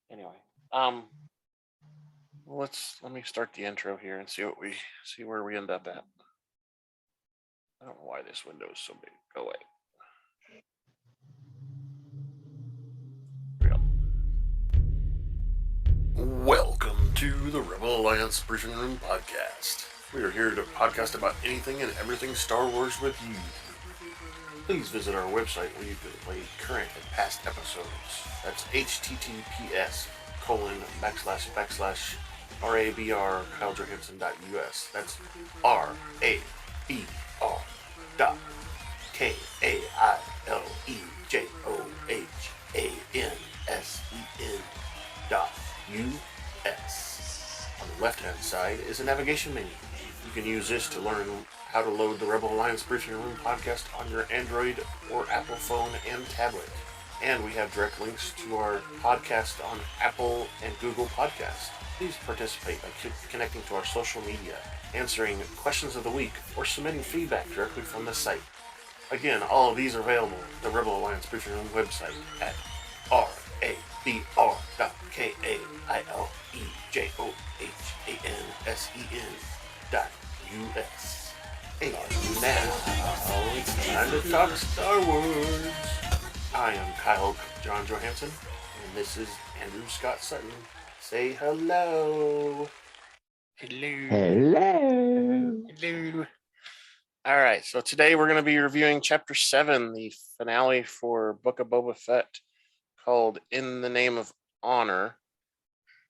Anyway, let me start the intro here and see where we end up at. I don't know why this window is so big. Go away. Here we go. Welcome to the Rebel Alliance Briefing Room podcast. We are here to podcast about anything and everything Star Wars with you. Please visit our website where you can play current and past episodes. That's https://RABR.KyleJohansson.us. That's RABR.KyleJohansson.us. On the left-hand side is a navigation menu. You can use this to learn how to load the Rebel Alliance Briefing Room podcast on your Android or Apple phone and tablet. And we have direct links to our podcast on Apple and Google Podcasts. Please participate by connecting to our social media, answering questions of the week, or submitting feedback directly from the site. Again, all of these are available at the Rebel Alliance Briefing Room website at RABR.KyleJohansson.us. And now, it's time to talk Star Wars. I am Kyle John Johansson, and this is Andrew Scott Sutton. Say hello. Hello. All right, so today we're going to be reviewing Chapter 7, the finale for Book of Boba Fett, called In the Name of Honor.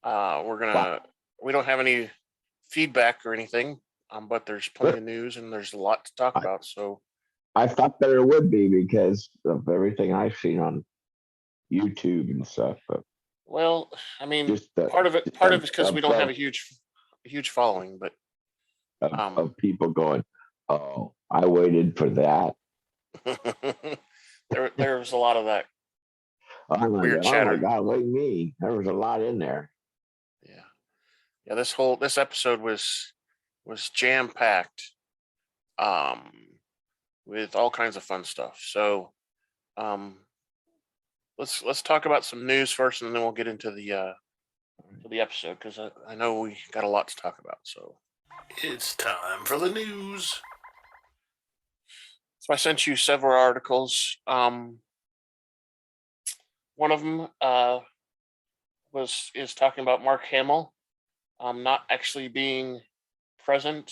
We don't have any feedback or anything, but there's plenty of news and there's a lot to talk about. So I thought there would be because of everything I've seen on YouTube and stuff. But well, I mean, part of it is because we don't have a huge following, but of people going, "Oh, I waited for that." there was a lot of that weird chatter. Oh my God, like me, there was a lot in there. Yeah. This episode was jam packed, with all kinds of fun stuff. So, let's talk about some news first, and then we'll get into the episode, because I know we got a lot to talk about. So it's time for the news. So I sent you several articles. One of them is talking about Mark Hamill not actually being present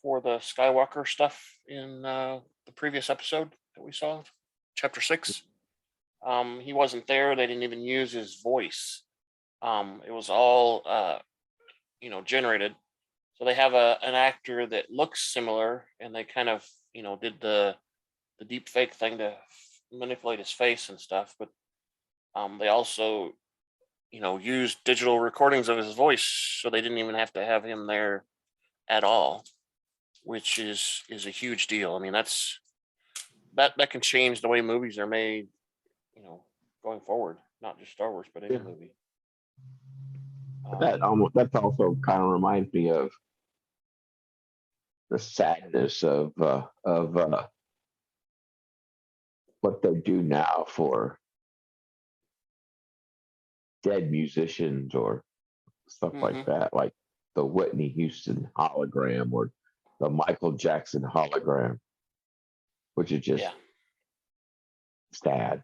for the Skywalker stuff in the previous episode that we saw, Chapter 6. He wasn't there. They didn't even use his voice. It was all generated. So they have an actor that looks similar, and they kind of did the deep fake thing to manipulate his face and stuff. But they also used digital recordings of his voice, so they didn't even have to have him there at all, which is a huge deal. I mean, that can change the way movies are made, going forward. Not just Star Wars, but any movie. That also kind of reminds me of the sadness of what they do now for dead musicians or stuff like that, like the Whitney Houston hologram or the Michael Jackson hologram, which is just sad.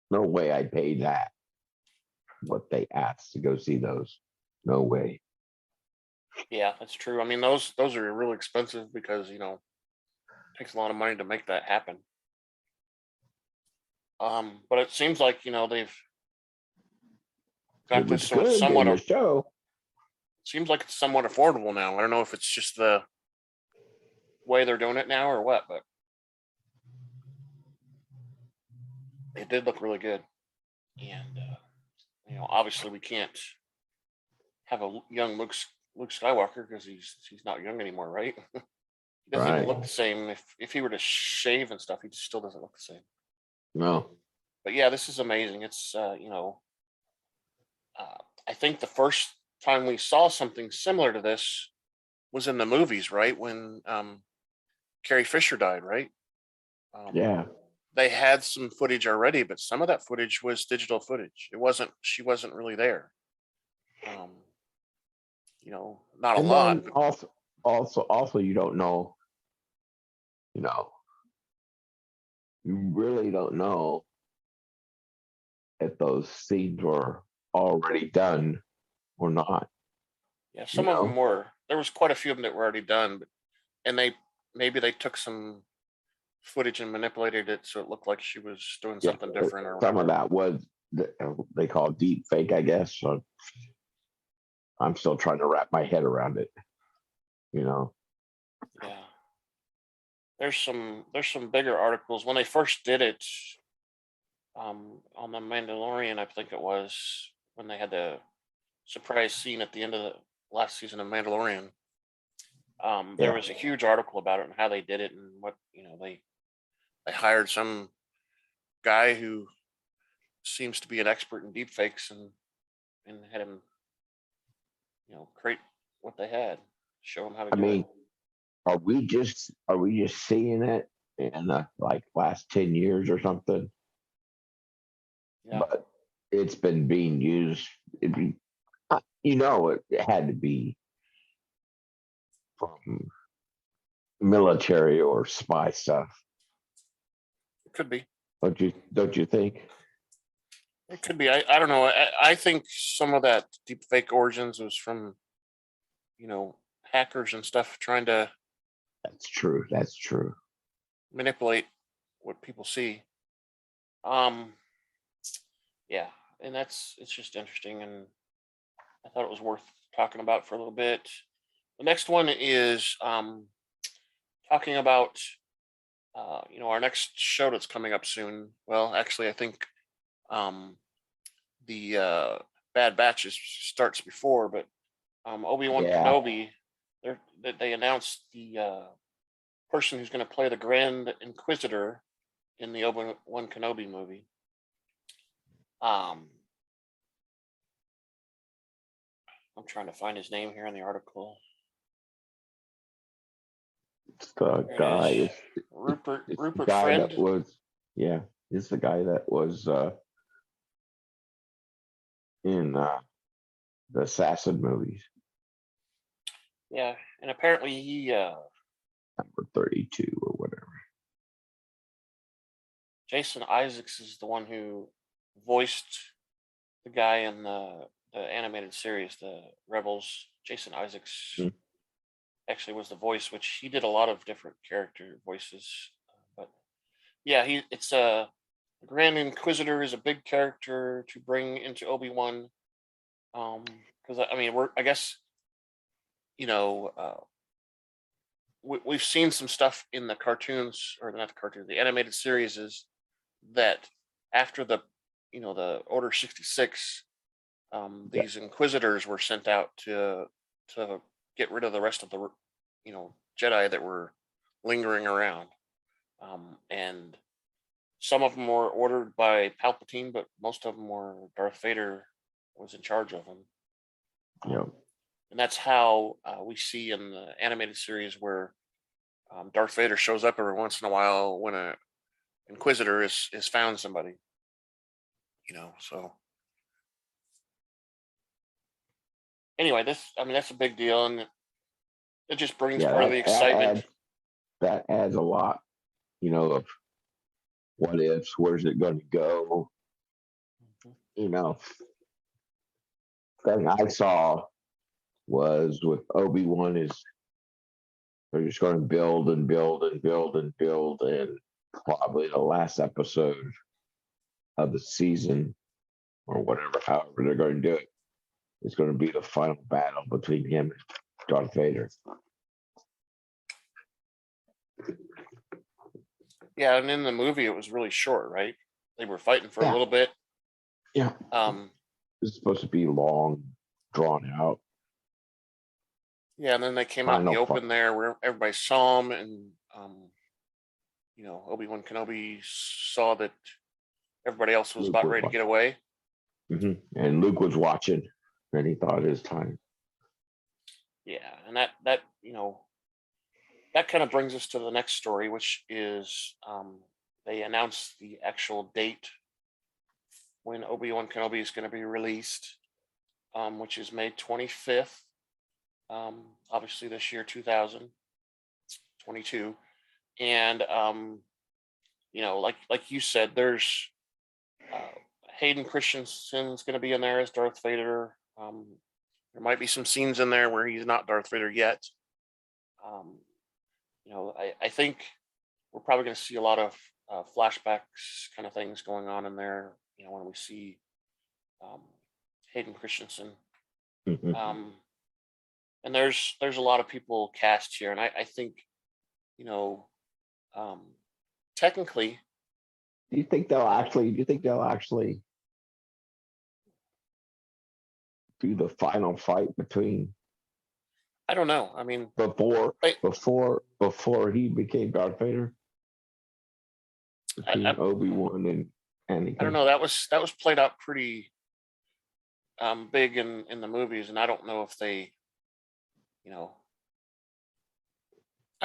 No way I'd pay that. What they asked to go see those. No way. Yeah, that's true. I mean, those are really expensive because, it takes a lot of money to make that happen. But it seems like, they've got this somewhat of show. Seems like it's somewhat affordable now. I don't know if it's just the way they're doing it now or what, but it did look really good. And obviously we can't have a young Luke Skywalker because he's not young anymore, right? He doesn't even look the same. If he were to shave and stuff, he just still doesn't look the same. No. But yeah, this is amazing. It's I think the first time we saw something similar to this was in the movies, right? When Carrie Fisher died, right? Yeah. they had some footage already, but some of that footage was digital footage. She wasn't really there. Not a And lot, then but also, you don't know. You really don't know if those scenes were already done or not. yeah, You some of them know, were. There was quite a few of them that were already done, and maybe they took some footage and manipulated it so it looked like she was doing yeah. something different or Some of whatever. that was they call deep fake, I guess. So I'm still trying to wrap my head around it. You know, Yeah. There's some bigger articles when they first did it on the Mandalorian. I think it was when they had the surprise scene at the end of the last season of Mandalorian. There yeah. was a huge article about it and how they did it and what they hired some guy who seems to be an expert in deepfakes and had him create what they had, show him how to I do it. mean, are we just seeing it in the like last 10 years or something? Yeah. But it's been being used. It had to be from military or spy stuff. It could be. Don't you think? It could be. I don't know. I think some of that deep fake origins was from, hackers and stuff trying to That's true. That's true. manipulate what people see. Um, yeah, and it's just interesting, and I thought it was worth talking about for a little bit. The next one is talking about our next show that's coming up soon. Well, actually, I think um, the Bad Batch starts before, but Obi-Wan Yeah. Kenobi, they announced the person who's going to play the Grand Inquisitor in the Obi-Wan Kenobi movie. Um, I'm trying to find his name here in the article. It's the There it is. guy. Rupert It's the Rupert guy Friend. that was. Yeah. It's the guy that was in the assassin movies. Yeah, and apparently he Number 32 or whatever. Jason Isaacs is the one who voiced the guy in the animated series, the Rebels. Jason Isaacs Mhm. actually was the voice, which he did a lot of different character voices. But yeah, it's a Grand Inquisitor is a big character to bring into Obi-Wan. Because I mean, I guess you know we've seen some stuff in the cartoons, or not the cartoons, the animated series is that after the Order 66, Yeah. these Inquisitors were sent out to get rid of the rest of the Jedi that were lingering around, and some of them were ordered by Palpatine, but most of them were Darth Vader was in charge of them. Yeah. And that's how we see in the animated series where Darth Vader shows up every once in a while when a Inquisitor is found somebody. So anyway, that's a big deal, and it just brings Yeah. part of the excitement. That adds a lot. Of what ifs. Where's it going to go? You know, thing I saw was with Obi-Wan is they're just going to build and build and build and build, and probably the last episode of the season or whatever, however they're going to do it, is going to be the final battle between him and Darth Vader. Yeah, and in the movie it was really short, right? They were fighting for a Yeah. little bit. Yeah. It's supposed to be long, drawn out. Yeah, and then they came out in the open there where everybody saw him, and Obi-Wan Kenobi saw that everybody else was about ready to get away. Mm-hmm. And Luke was watching, and he thought his time. Yeah, and that that kind of brings us to the next story, which is they announced the actual date when Obi-Wan Kenobi is going to be released, which is May 25th. Obviously this year, 2022. And, like you said, there's Hayden Christensen's going to be in there as Darth Vader. There might be some scenes in there where he's not Darth Vader yet. I think we're probably going to see a lot of flashbacks kind of things going on in there, when we see Hayden Christensen. And there's a lot of people cast here, and I think, technically, Do you think they'll actually do the final fight between? I don't know. I mean, before he became Darth Vader, between Obi-Wan and Anakin. I don't know. That was played out pretty big in the movies, and I don't know if they, I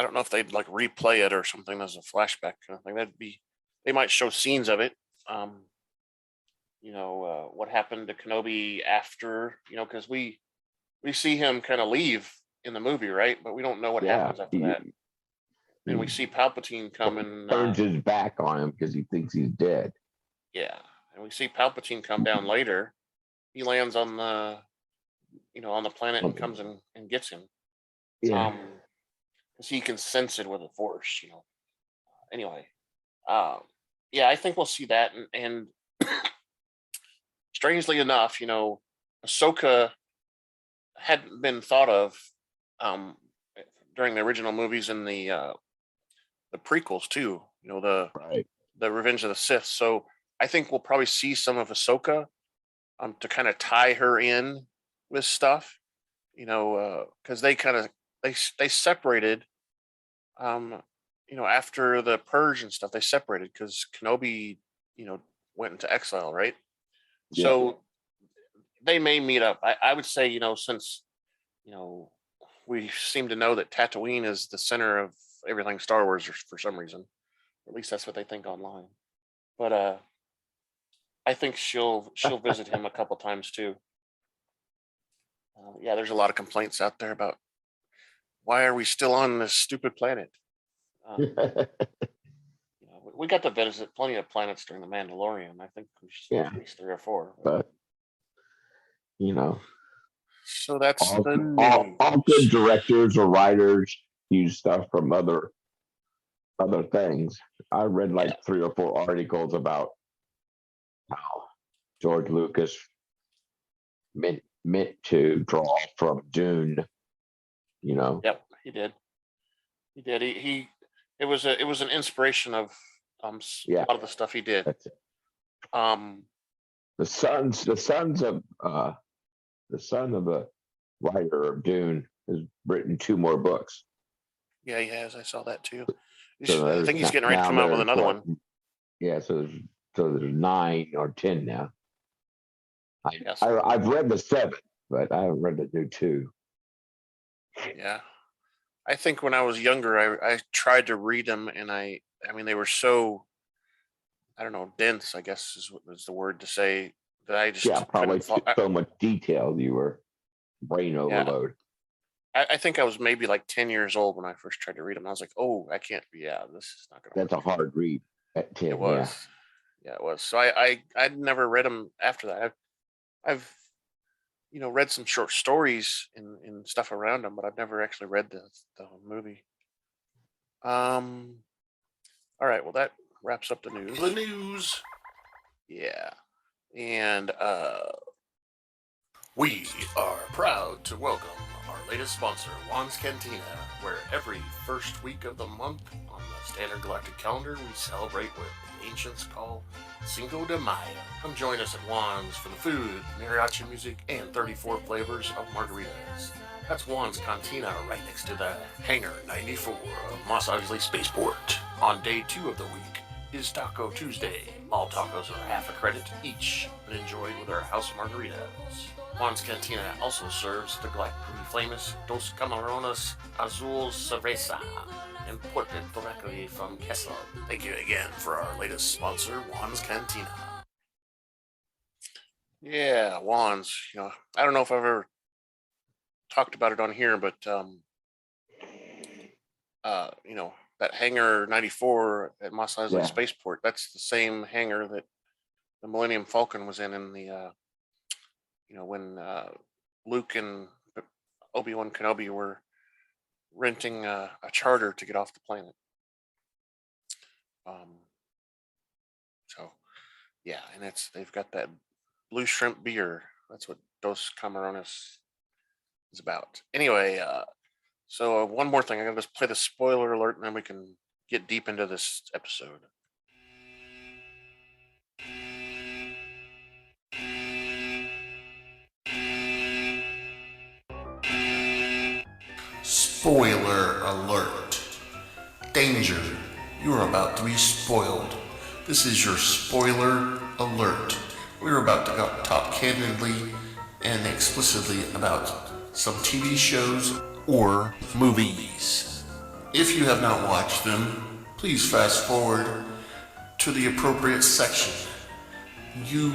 don't know if they'd like replay it or something as a flashback kind of thing. They might show scenes of it. What happened to Kenobi after, because we see him kind of leave in the movie, right? But we don't know what happens after that. And we see Palpatine come and turns his back on him because he thinks he's dead. Yeah, and we see Palpatine come down later. He lands on the, on the planet and comes in and gets him. Yeah. Because he can sense it with the Force, Anyway, I think we'll see that, and strangely enough, Ahsoka hadn't been thought of during the original movies and the prequels too. The Revenge of the Sith. So I think we'll probably see some of Ahsoka to kind of tie her in with stuff, because they kind of they separated. After the Purge and stuff, they separated because Kenobi, went into exile, right? Yeah. So they may meet up. I would say, since, we seem to know that Tatooine is the center of everything Star Wars for some reason. At least that's what they think online. But I think she'll visit him a couple times too. There's a lot of complaints out there about why are we still on this stupid planet? We got to visit plenty of planets during the Mandalorian. I think we should see at least 3 or 4. But so that's all good directors or writers use stuff from other things. I read 3 or 4 articles about how George Lucas meant to draw from Dune. Yep, he did. It was an inspiration of a lot of the stuff he did. That's it. The son of the writer of Dune has written 2 more books. Yeah, he has. I saw that too. So I think he's getting ready to come out with another one. Yeah, so there's 9 or 10 now. I've read the 7, but I haven't read the new 2. Yeah. I think when I was younger, I tried to read them, and I mean, they were so, I don't know, dense, I guess is the word to say, that I just probably so much detail you were brain overload. I think I was maybe 10 years old when I first tried to read them. I was like, oh, I can't be. This is not going to. That's a hard read at 10. It was. Yeah, it was. So I'd never read them after that. I've read some short stories and stuff around them, but I've never actually read the movie. All right, well, that wraps up the news. Yeah. And we are proud to welcome our latest sponsor, Juan's Cantina, where every first week of the month on the Standard Galactic calendar, we celebrate what the ancients call Cinco de Mayo. Come join us at Juan's for the food, mariachi music, and 34 flavors of margaritas. That's Juan's Cantina right next to the Hangar 94 of Mos Eisley Spaceport. On day 2 of the week is Taco Tuesday. All tacos are half a credit each and enjoyed with our house margaritas. Juan's Cantina also serves the glactally famous Dos Camarones Azul Cerveza. imported directly from Kessel. Thank you again for our latest sponsor, Juan's Cantina. Yeah, Juan's. I don't know if I've ever talked about it on here, but that hangar 94 at Mos Eisley Yeah. Spaceport. That's the same hangar that the Millennium Falcon was in the when Luke and Obi-Wan Kenobi were renting a charter to get off the planet. So yeah, and they've got that blue shrimp beer. That's what Dos Camarones is about. Anyway, so one more thing. I'm gonna just play the spoiler alert, and then we can get deep into this episode. Spoiler alert. Danger. You are about to be spoiled. This is your spoiler alert. We're about to talk candidly and explicitly about some TV shows or movies. If you have not watched them, please fast forward to the appropriate section. You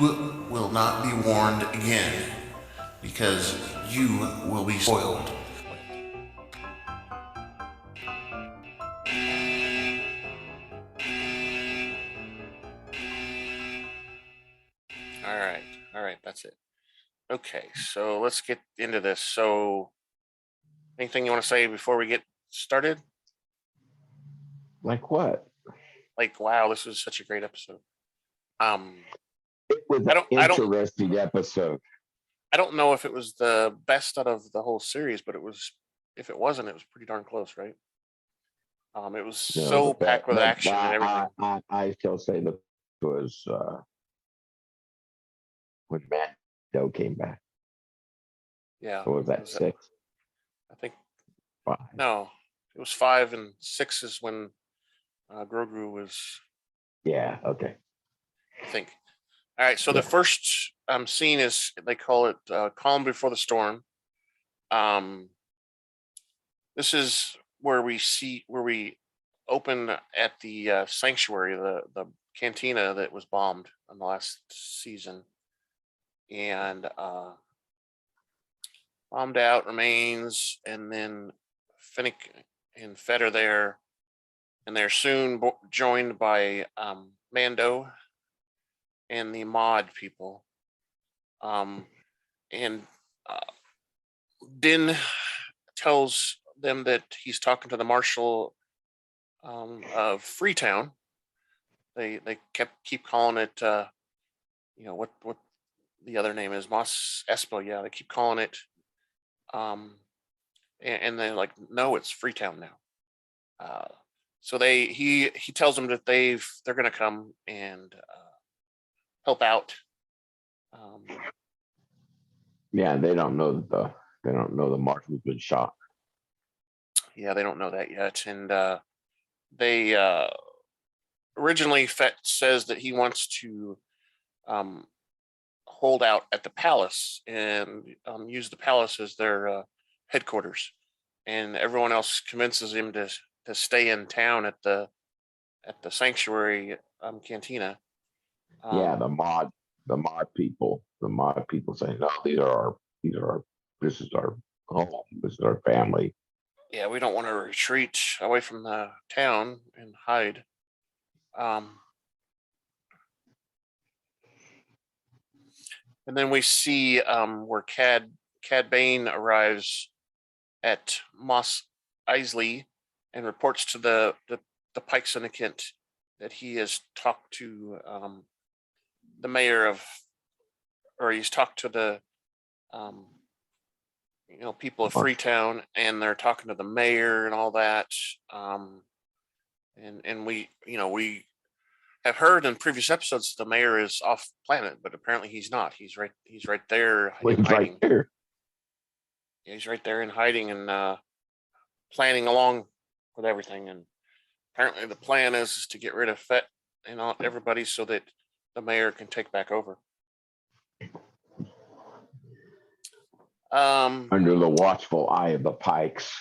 will not be warned again because you will be spoiled. All right, that's it. Okay, so let's get into this. So, anything you want to say before we get started? Like what? Like, wow, this was such a great episode. It was an interesting episode. I don't know if it was the best out of the whole series, but it was. If it wasn't, it was pretty darn close, right? It was so packed with action and everything. I still say that was when Mando came back. Yeah. Or was that 6? I think 5. No, it was 5 and 6 is when Grogu was. Yeah. Okay. I think. All right. So the first scene is, they call it Calm Before the Storm. This is where we open at the sanctuary, the cantina that was bombed in the last season, and bombed out remains, and then Finnick and Fett are there, and they're soon joined by Mando and the mod people. And Din tells them that he's talking to the marshal of Freetown. They keep calling it what the other name is, Mos Espa. Yeah, they keep calling it and they're like, no, it's Freetown now. So he tells them that they're gonna come and help out. Yeah, they don't know the marshal's been shot. Yeah, they don't know that yet, and they originally Fett says that he wants to hold out at the palace and use the palace as their headquarters, and everyone else convinces him to stay in town at the sanctuary cantina. Yeah, the mod people say, no, this is our home, this is our family. Yeah, we don't want to retreat away from the town and hide. And then we see where Cad Bane arrives at Mos Eisley and reports to the Pike Syndicate that he has talked to the mayor of, or he's talked to the people of Freetown, and they're talking to the mayor and all that. And we have heard in previous episodes the mayor is off planet, but apparently he's not. He's right there in hiding. Right there. Yeah, he's right there in hiding and planning along with everything. And apparently the plan is to get rid of Fett and everybody so that the mayor can take back over. Under the watchful eye of the Pikes.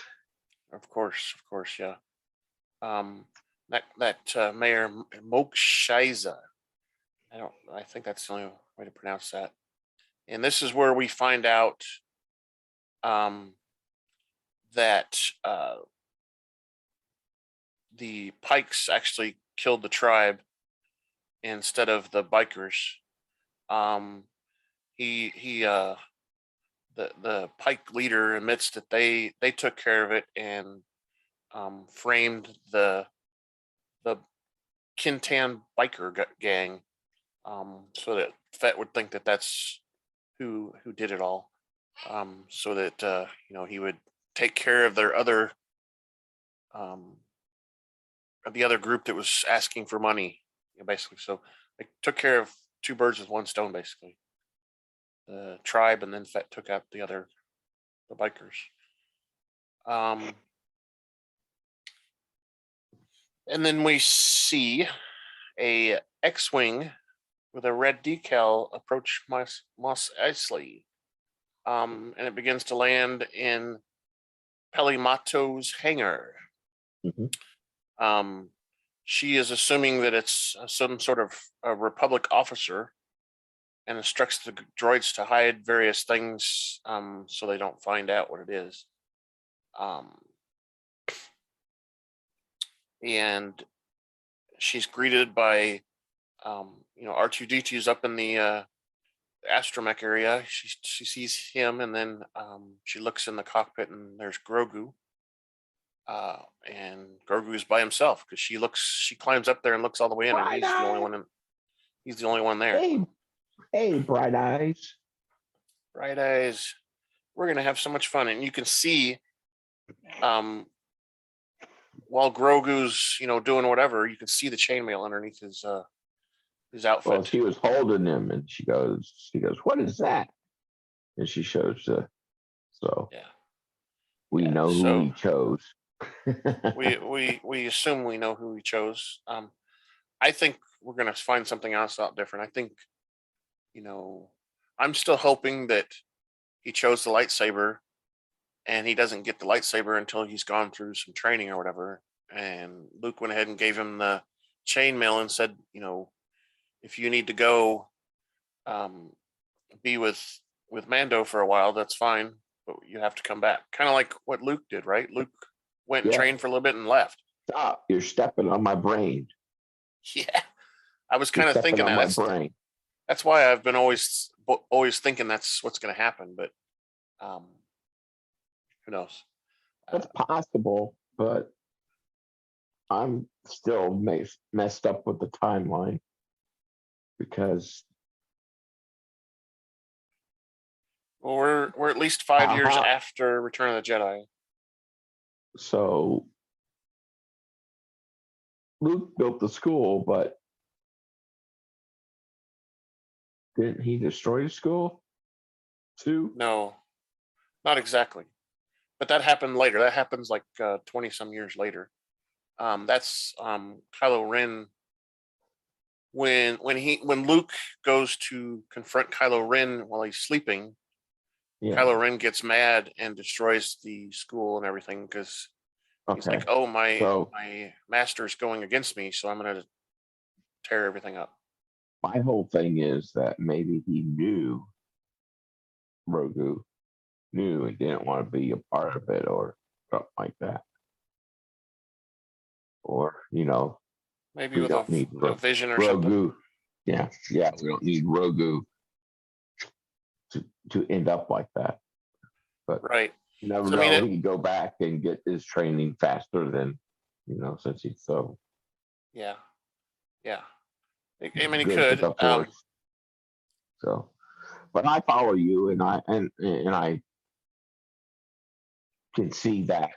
Of course, yeah. that Mayor Mokshaiza. I think that's the only way to pronounce that. And this is where we find out that the Pikes actually killed the tribe instead of the bikers. The Pike leader admits that they took care of it and framed the Kintan biker gang, so that Fett would think that that's who did it all, so that he would take care of their other the other group that was asking for money, basically. So they took care of two birds with one stone, basically. The tribe, and then Fett took out the bikers. And then we see a X-wing with a red decal approach Mos Espa, and it begins to land in Pelimato's hangar. Mhm. She is assuming that it's some sort of a Republic officer, and instructs the droids to hide various things, so they don't find out what it is. And she's greeted by R2-D2's up in the astromech area. She sees him, and then she looks in the cockpit, and there's Grogu. And Grogu is by himself because she climbs up there and looks all the way in, and he's the only one he's the only one there. Hey, Bright Eyes. Bright Eyes. We're gonna have so much fun, and you can see, while Grogu's doing whatever, you can see the chainmail underneath his outfit. Well, she was holding him, and she goes, "What is that?" And she shows so Yeah, we know who he chose. we assume we know who he chose. I think we're gonna find something else out different. I think, I'm still hoping that he chose the lightsaber, and he doesn't get the lightsaber until he's gone through some training or whatever. And Luke went ahead and gave him the chainmail and said, if you need to go be with Mando for a while, that's fine, but you have to come back. Kind of like what Luke did, right? Luke went and trained for a little bit and left. Stop! You're stepping on my brain. Yeah, I was kind of thinking that. That's why I've been always thinking that's what's going to happen, but who knows? It's possible, but I'm still messed up with the timeline because we're at least 5 years after Return of the Jedi. So Luke built the school, but didn't he destroy the school too? No, not exactly. But that happened later. That happens like 20 some years later. That's Kylo Ren. When Luke goes to confront Kylo Ren while he's sleeping, Kylo Ren gets mad and destroys the school and everything because he's like, "Oh, my master's going against me, so I'm going to tear everything up." My whole thing is that maybe he knew Grogu knew and didn't want to be a part of it or something like that. Or, maybe with a vision or something. Yeah, we don't need Grogu to end up like that. But right. You never know. He can go back and get his training faster than, since he's so. Yeah. I mean, he could. So, but I follow you, and I can see that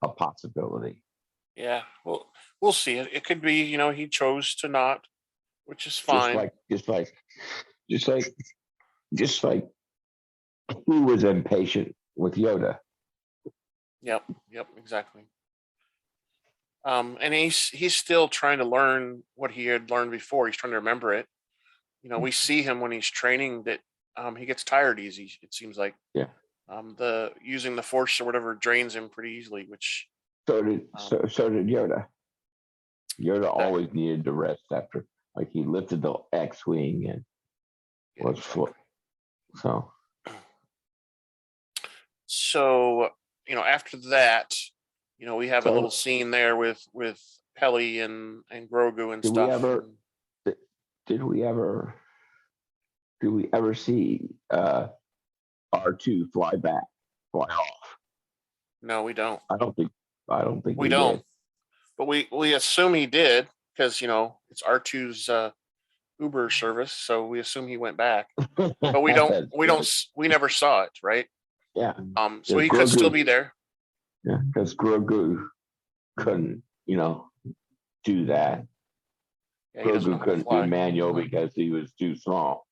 a possibility. Yeah, well, we'll see. It could be, he chose to not, which is fine. Just like he was impatient with Yoda. Yep, exactly. And he's still trying to learn what he had learned before. He's trying to remember it. We see him when he's training that he gets tired easy. It seems like. Yeah. The using the Force or whatever drains him pretty easily, which. So did Yoda. Yoda Exactly. always needed to rest after, like he lifted the X-wing and Yeah, was exactly. so. So, after that, we have a little So scene there with Pelly and Grogu and did we stuff. ever? Did, did we ever? Did we ever see R2 fly off? No, we don't. I don't think. I don't think We we don't. did. But we assume he did because it's R2's Uber service, so we assume he went back. But we don't. That's We don't. good. We never saw it, right? Yeah, So because he could still Grogu. be there. Yeah, because Grogu couldn't, do that. Yeah, he doesn't know Grogu how to couldn't do fly, manual because he was too small.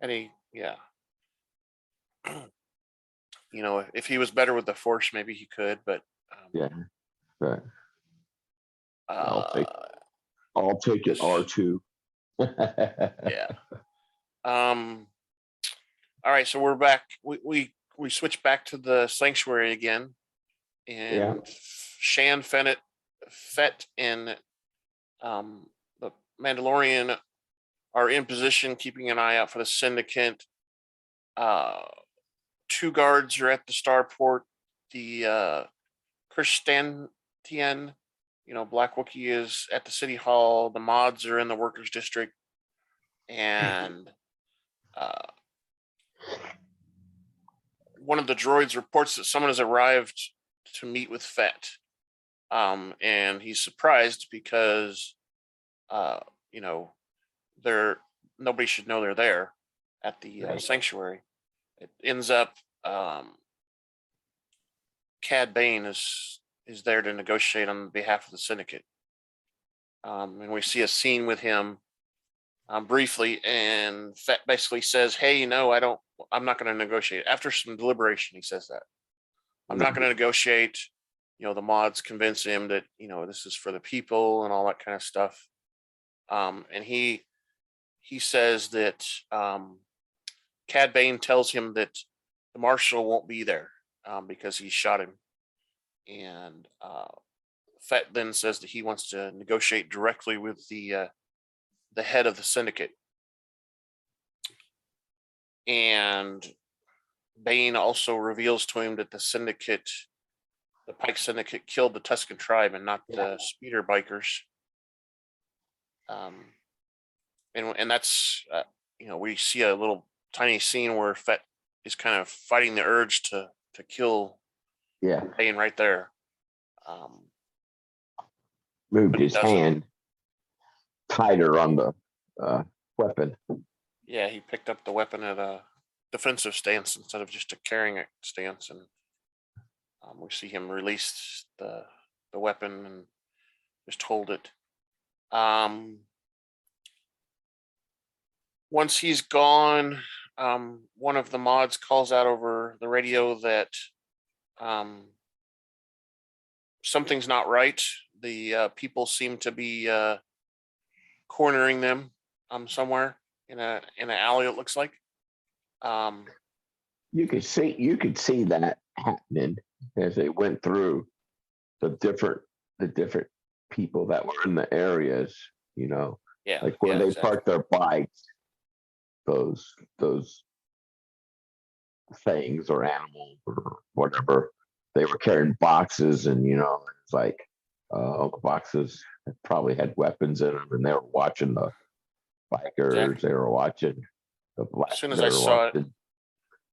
and if he was better with the Force, maybe he could. But Yeah, but uh, I'll take it this, R2. yeah. All right, so we're back. We switch back to the sanctuary again, Yeah. and Shan Fett, and the Mandalorian are in position, keeping an eye out for the Syndicate. Two guards are at the starport. The Christian, Black Wookiee is at the city hall. The mods are in the workers' district, and one of the droids reports that someone has arrived to meet with Fett. And he's surprised because, uh, you know, they're nobody should know they're there at the Right. sanctuary. It ends up Cad Bane is there to negotiate on behalf of the Syndicate, and we see a scene with him briefly, and Fett basically says, "Hey, I'm not going to negotiate." After some deliberation, he says that I'm not going to negotiate. The mods convince him that this is for the people and all that kind of stuff. And he says that Cad Bane tells him that the marshal won't be there because he shot him, and Fett then says that he wants to negotiate directly with the head of the syndicate, and Bane also reveals to him that the Pike Syndicate, killed the Tusken tribe and not the speeder bikers. And that's we see a little tiny scene where Fett is kind of fighting the urge to kill Bane right there. Moved his hand tighter on the weapon. Yeah, he picked up the weapon at a defensive stance instead of just a carrying stance, and we see him release the weapon and just hold it. Once he's gone, one of the mods calls out over the radio that something's not right. The people seem to be cornering them somewhere in an alley. It looks like. You could see that happening as they went through the different people that were in the areas. Yeah, like where they exactly. parked their bikes. Those things or animals or whatever, they were carrying boxes, and it's like the boxes probably had weapons in them, and they were watching the bikers. Exactly. They were watching the black. As soon as They I were saw it, watching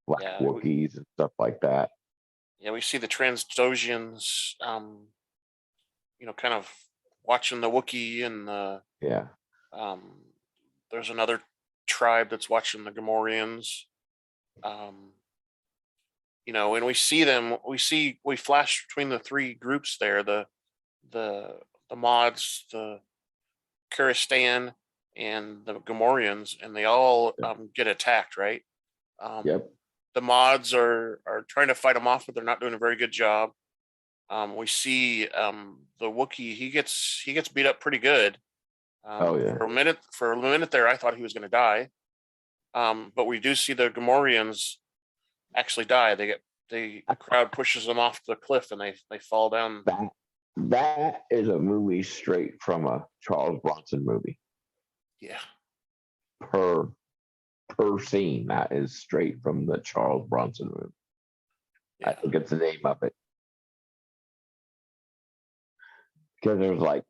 black Wookiees and stuff like that. Yeah, we see the Transdosians, kind of watching the Wookiee, and there's another tribe that's watching the Gamorreans. And we see them. We flash between the three groups there: the mods, the Kuristan, and the Gamorreans, and they all get attacked. Right. The mods are trying to fight them off, but they're not doing a very good job. We see the Wookiee. He gets beat up pretty good. For a minute there, I thought he was going to die. But we do see the Gamorreans actually die. The crowd pushes them off the cliff, and they fall down. that is a movie straight from a Charles Bronson movie. Yeah. Per scene, that is straight from the Charles Bronson movie. I Yeah. think it's the name of it. Because there's like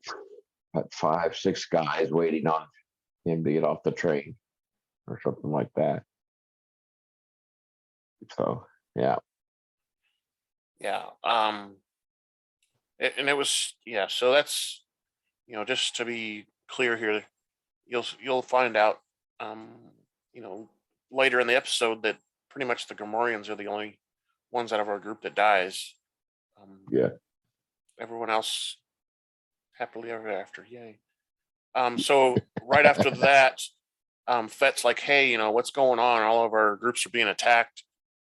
5, 6 guys waiting on him to get off the train or something like that. So yeah. Yeah. And it was, yeah. So that's, just to be clear here, you'll find out, you know, later in the episode that pretty much the Gamorreans are the only ones out of our group that dies. Yeah. Everyone else happily ever after. Yay. So right after that, Fett's like, hey, what's going on? All of our groups are being attacked.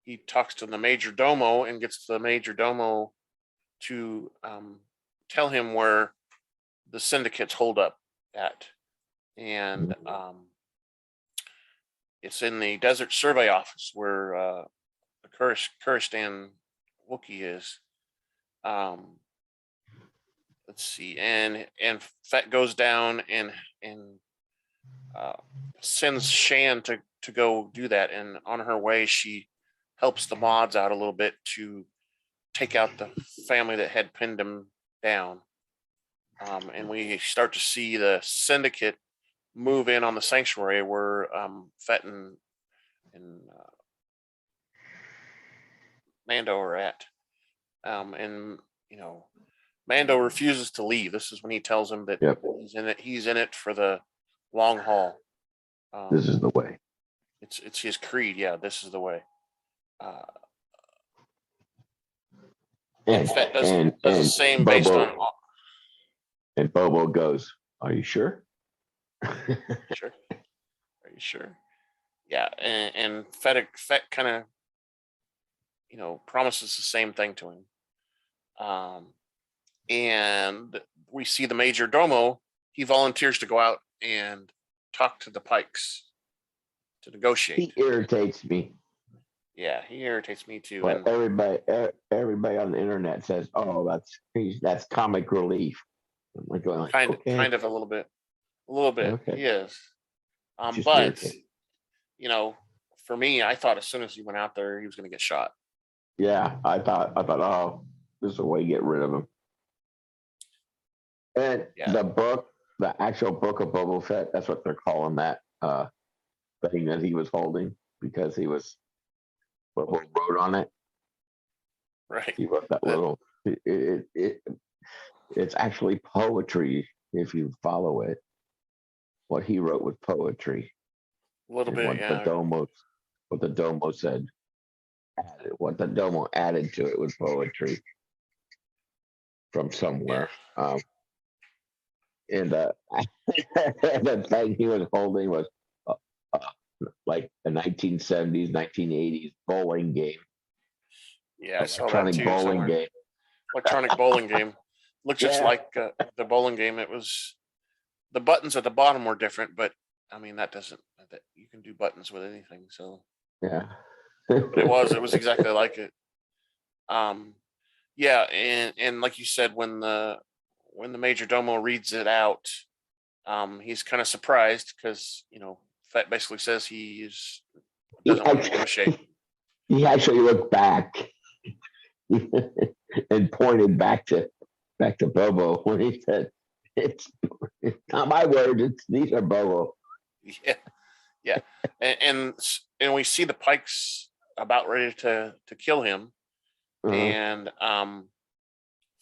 He talks to the major domo and gets the major domo to tell him where the syndicate's hold up at. And it's in the Desert Survey Office where the Kuristan Wookiee is. Let's see, and Fett goes down and sends Shan to go do that. And on her way, she helps the mods out a little bit to take out the family that had pinned him down. And we start to see the syndicate move in on the sanctuary where Fett and Mando are at. And Mando refuses to leave. This is when he tells him that he's in it for the long haul. This is the way. It's his creed. Yeah, this is the way. And Fett does the same Bobo, based on. And Bobo goes, "Are you sure?" Sure. Are you sure? Yeah, and Fett kind of promises the same thing to him. And we see the major domo. He volunteers to go out and talk to the Pikes to negotiate. He irritates me. Yeah, he irritates me too. But and everybody on the internet says, "Oh, that's comic relief." I'm like, kind of a little bit. Okay. He is. Just But irritating. for me, I thought as soon as he went out there, he was going to get shot. Yeah, I thought, oh, this is a way to get rid of him. And the actual Book of Boba Fett, that's what they're calling that thing that he was holding, because he was what wrote on it. Right. He wrote that little. It's actually poetry if you follow it. What he wrote was poetry. A little bit, what yeah. What the domo said. What the domo added to it was poetry from somewhere. Yeah. And the thing he was holding was like a 1970s, 1980s bowling game. Yeah, I saw that too. Game. Electronic bowling game. Looked just like the bowling game. It was, the buttons at the bottom were different, but I mean that you can do buttons with anything. So yeah, but it was exactly like it. Yeah, and like you said, when the major domo reads it out, he's kind of surprised because Fett basically says he doesn't want to negotiate. He actually looked back and pointed back to Bobo when he said, "It's not my words. These are Bobo." Yeah, and we see the Pikes about ready to kill him, and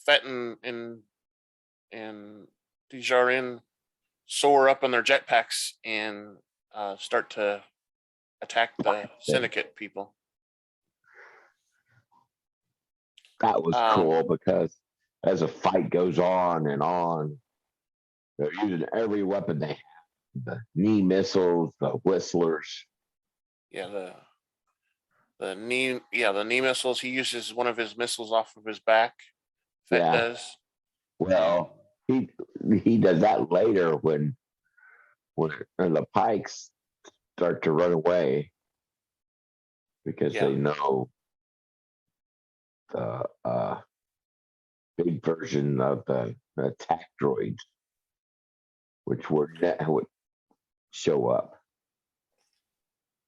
Fett and Djarin soar up on their jetpacks and start to attack the syndicate people. That was cool because as a fight goes on and on, they're using every weapon they have. The knee missiles, the whistlers. Yeah, the knee missiles. He uses one of his missiles off of his back. Fett does. Well, he does that later when the Pikes start to run away because they know big version of the attack droids, which would show up.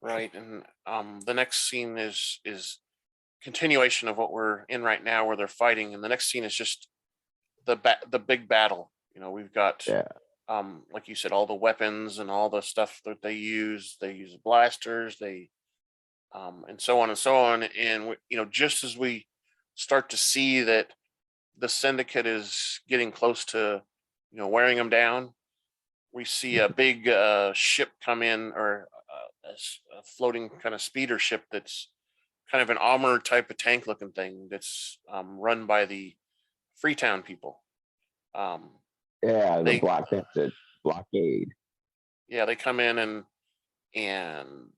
Right, and the next scene is continuation of what we're in right now, where they're fighting, and the next scene is just the big battle. We've got Yeah. like you said, all the weapons and all the stuff that they use. They use blasters, and so on and so on. And just as we start to see that the syndicate is getting close to, wearing them down, we see a big ship come in, or a floating kind of speeder ship that's kind of an armor type of tank looking thing that's run by the Freetown people. Yeah, They that's it. Blockade. Yeah, they come in and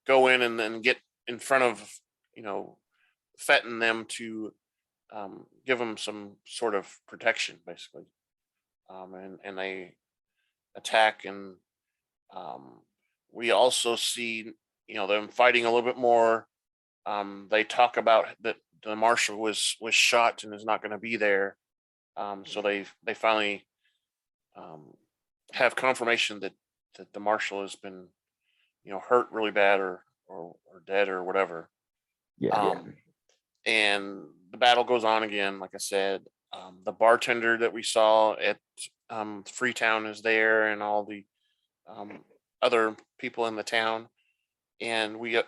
go in and then get in front of Fett and them to give them some sort of protection, basically. And they attack, and we also see them fighting a little bit more. They talk about that the marshal was shot and is not going to be there. So they finally have confirmation that the marshal has been hurt really bad, or dead, or whatever. Yeah. And the battle goes on again. Like I said, the bartender that we saw at Freetown is there, and all the other people in the town, and we get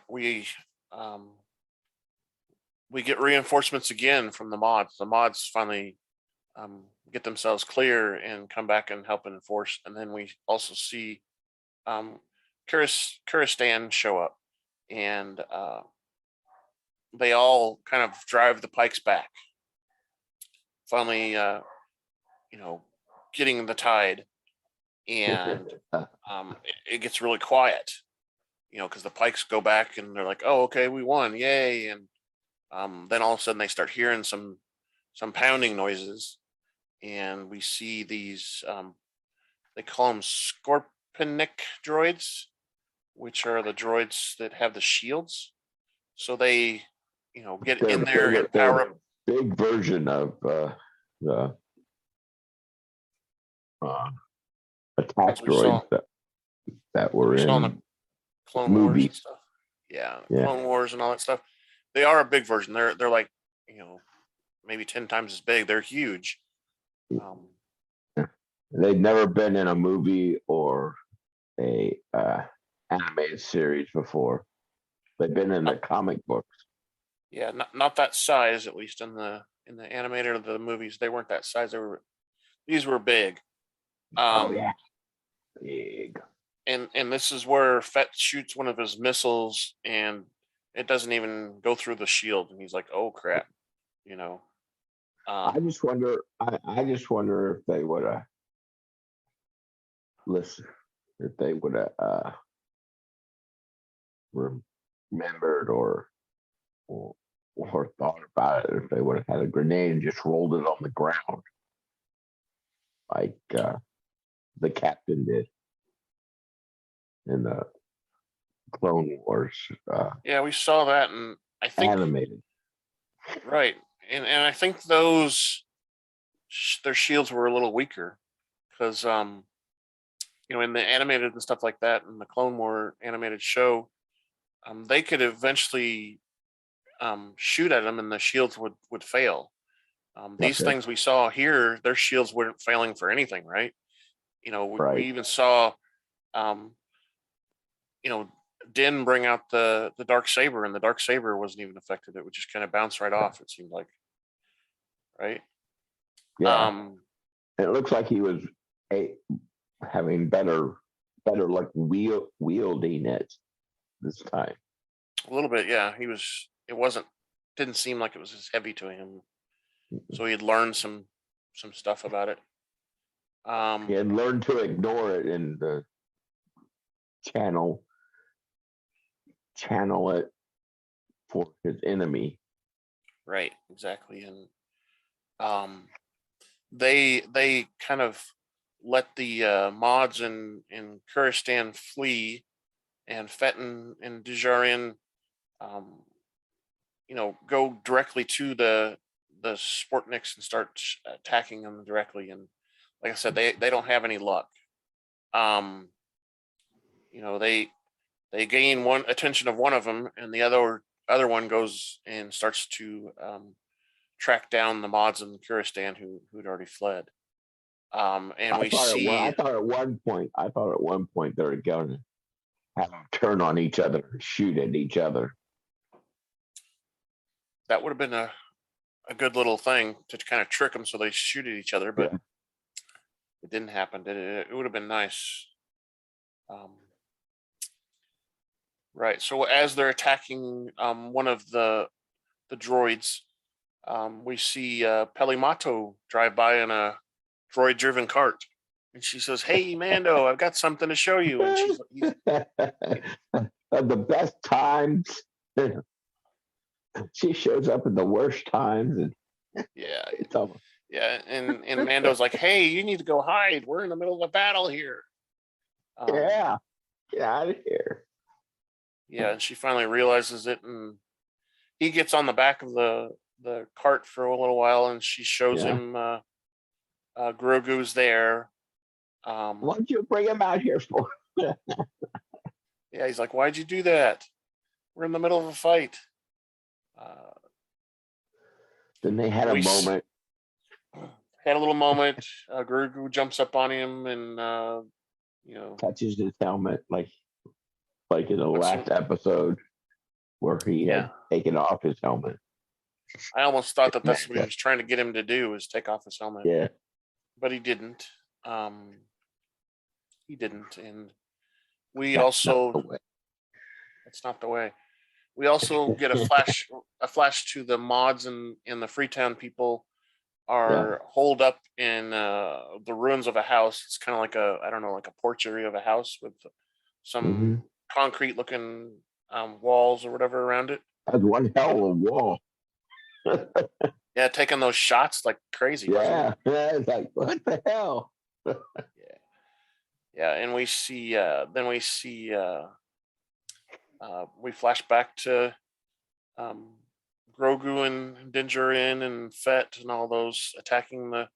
reinforcements again from the mods. The mods finally get themselves clear and come back and help enforce. And then we also see Kuristan show up, and they all kind of drive the Pikes back. Finally, getting the tide, and it gets really quiet, because the Pikes go back and they're like, "Oh, okay, we won, yay!" And then all of a sudden they start hearing some pounding noises, and we see these they call them Scorpionic droids, which are the droids that have the shields. So they get in there and power up. Big version of the attack droids that were in the Clone Wars and stuff. Yeah, Clone Wars and all that stuff. They are a big version. They're like maybe 10 times as big. They're huge. They've never been in a movie or a animated series before. They've been in the comic books. Yeah, not that size, at least in the animated of the movies. They weren't that size. These were big. Big. And this is where Fett shoots one of his missiles, and it doesn't even go through the shield, and he's like, "Oh crap," I just wonder. I just wonder if they would have listened, if they would have remembered or thought about it, if they would have had a grenade and just rolled it on the ground, like the captain did in the Clone Wars. Yeah, we saw that, and I think animated. Right, and I think those their shields were a little weaker, because in the animated and stuff like that, in the Clone War animated show, they could eventually shoot at them and the shields would fail. These things we saw here, their shields weren't failing for anything, right? We even saw Din bring out the dark saber, and the dark saber wasn't even affected. It would just kind of bounce right off, it seemed like. Right? Yeah. It looks like he was having better luck wielding it this time. A little bit, yeah. Didn't seem like it was as heavy to him. So he had learned some stuff about it. He had learned to ignore it and channel it for his enemy. Right, exactly. And they kind of let the mods and Kuristan flee, and Fett and Djarin go directly to the the Sportniks and start attacking them directly. And like I said, they don't have any luck. They gain one attention of one of them, and the other one goes and starts to track down the mods in Kuristan who'd already fled. And I thought at one point they were going to have them turn on each other and shoot at each other. That would have been a good little thing to kind of trick them so they shoot at each other, but it didn't happen, did it? It would have been nice. Right. So as they're attacking one of the droids, we see Pelimato drive by in a droid-driven cart, and she says, "Hey, Mando, I've got something to show you." And she's the best times. She shows up in the worst times, and it's almost... and Mando's like, "Hey, you need to go hide. We're in the middle of a battle here." Get out of here. Yeah, and she finally realizes it, and he gets on the back of the cart for a little while, and she shows him Grogu's there. What'd you bring him out here for? Yeah, he's like, "Why'd you do that? We're in the middle of a fight." Then they had a moment. Had a little moment. Grogu jumps up on him and touches his helmet like in the last episode where he had taken off his helmet. I almost thought that's what he was trying to get him to do, is take off his helmet. Yeah. But he didn't. He didn't. And that's not the way. We also get a flash to the mods and the Freetown people are holed up in the ruins of a house. It's kind of like a porch area of a house with some concrete looking walls or whatever around it. That's one hell of a wall. Yeah, taking those shots like crazy. Yeah, it's like, what the hell? Yeah, and we flash back to Grogu and Din Djarin and Fett and all those attacking the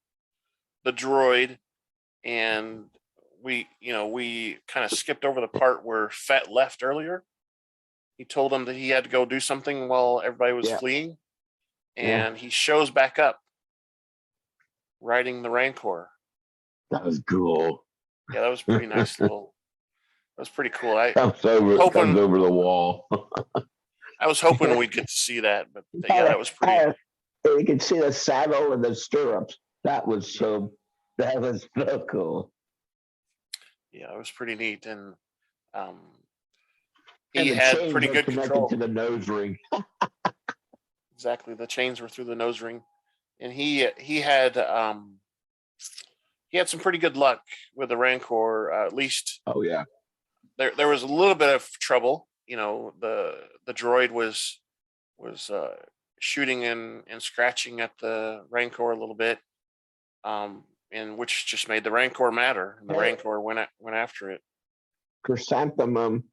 droid, and we kind of skipped over the part where Fett left earlier. He told them that he had to go do something while everybody was fleeing, and he shows back up riding the Rancor. That was cool. Yeah, that was pretty nice little. That was pretty cool. Comes over the wall. I was hoping we'd get to see that, but that was pretty. You could see the saddle and the stirrups. That was so cool. Yeah, it was pretty neat, and he had pretty good control to the nose ring. Exactly, the chains were through the nose ring, and he had some pretty good luck with the Rancor. At least, there was a little bit of trouble. The droid was shooting and scratching at the Rancor a little bit, and which just made the Rancor matter. And the Rancor went after it. Chrysanthemum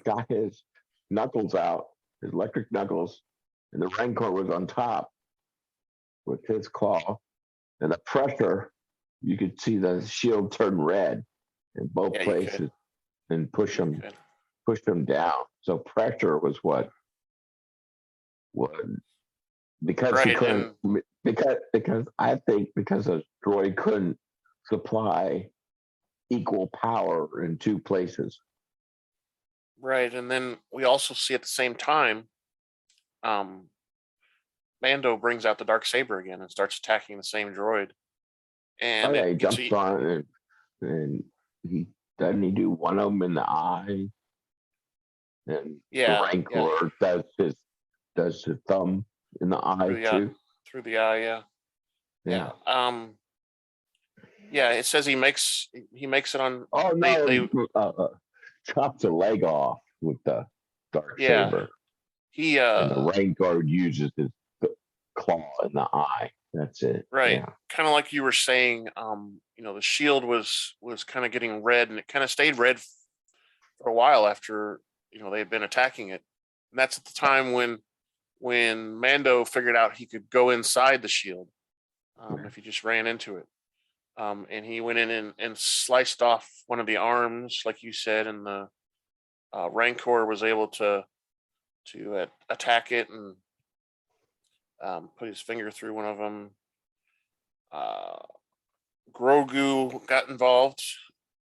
got his knuckles out, his electric knuckles, and the Rancor was on top with his claw. And the pressure, you could see the shield turn red in both places and push them down. So pressure was what because he couldn't, because I think because a droid couldn't supply equal power in two places. Right, and then we also see at the same time, Mando brings out the Darksaber again and starts attacking the same droid. And he jumps on it, and he doesn't he do one of them in the eye, and the Rancor does his thumb in the eye too. Through the eye, yeah. It says he makes it on. Oh no! They chops a leg off with the Darksaber. And the Rancor uses his claw in the eye. That's it. Right. Yeah. Kind of like you were saying, the shield was kind of getting red, and it kind of stayed red for a while after, they had been attacking it. And that's at the time when when Mando figured out he could go inside the shield if he just ran into it. And he went in and sliced off one of the arms, like you said, and the Rancor was able to attack it and put his finger through one of them. Grogu got involved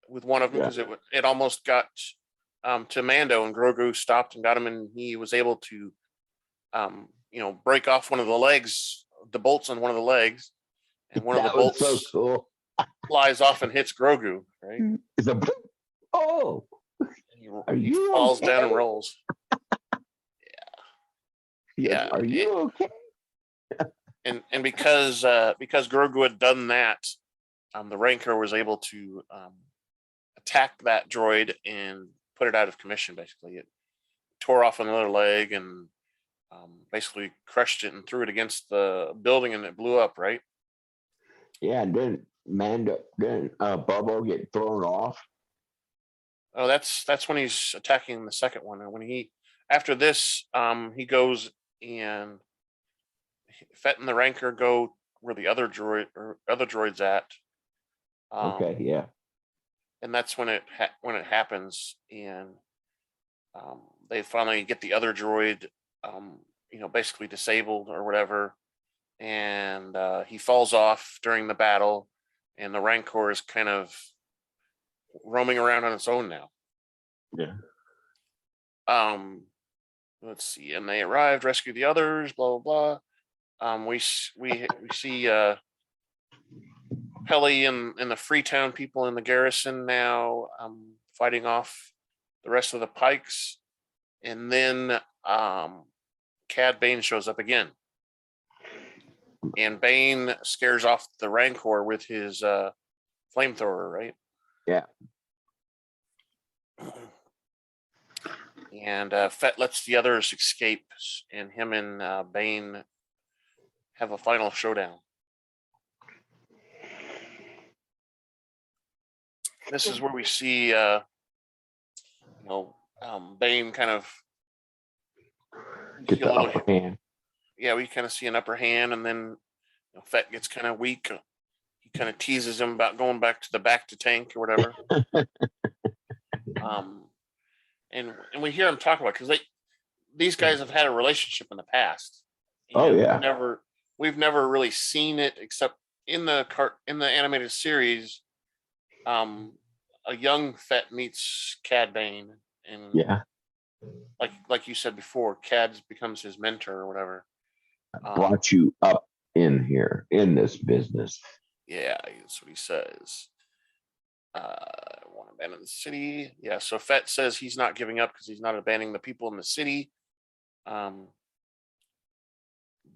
with one of them because it almost got to Mando, and Grogu stopped and got him, and he was able to break off one of the legs, the bolts on one of the legs, and one of the bolts so cool. flies off and hits Grogu, right? It's a oh. Are you falls okay? down and rolls. Yeah. Are you okay? And because Grogu had done that, the Rancor was able to attack that droid and put it out of commission. Basically, it tore off another leg and basically crushed it and threw it against the building, and it blew up. Right? Yeah, and then Bobo get thrown off. Oh, that's when he's attacking the second one, and when after this, he goes and Fett and the Rancor go where the other droid's at. Okay, yeah. And that's when it happens, and they finally get the other droid, basically disabled or whatever, and he falls off during the battle, and the Rancor is kind of roaming around on its own now. Yeah. Let's see, and they arrived, rescue the others, blah blah blah. We see Peli and the Freetown people in the garrison now fighting off the rest of the Pikes, and then Cad Bane shows up again, and Bane scares off the Rancor with his flamethrower, right? Yeah. And Fett lets the others escape, and him and Bane have a final showdown. This is where we see, Bane kind of get the upper hand. Yeah, we kind of see an upper hand, and then Fett gets kind of weak. He kind of teases him about going back to the back to tank or whatever. And we hear him talk about, because these guys have had a relationship in the past. Oh yeah. We've never really seen it except in the animated series. A young Fett meets Cad Bane, and like you said before, Cad becomes his mentor or whatever. Brought you up in here in this business. Yeah, that's what he says. Want to abandon the city? Yeah. So Fett says he's not giving up because he's not abandoning the people in the city.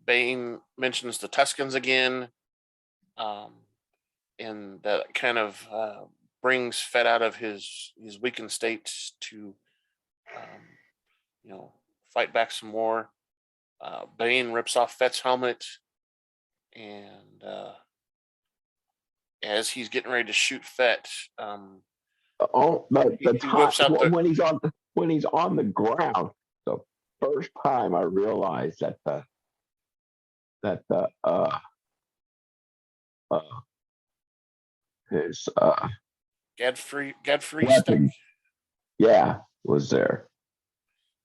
Bane mentions the Tuscans again, and that kind of brings Fett out of his weakened state to, fight back some more. Bane rips off Fett's helmet, and as he's getting ready to shoot Fett, when he's on the ground, the first time I realized that his Godfrey weapon, was there.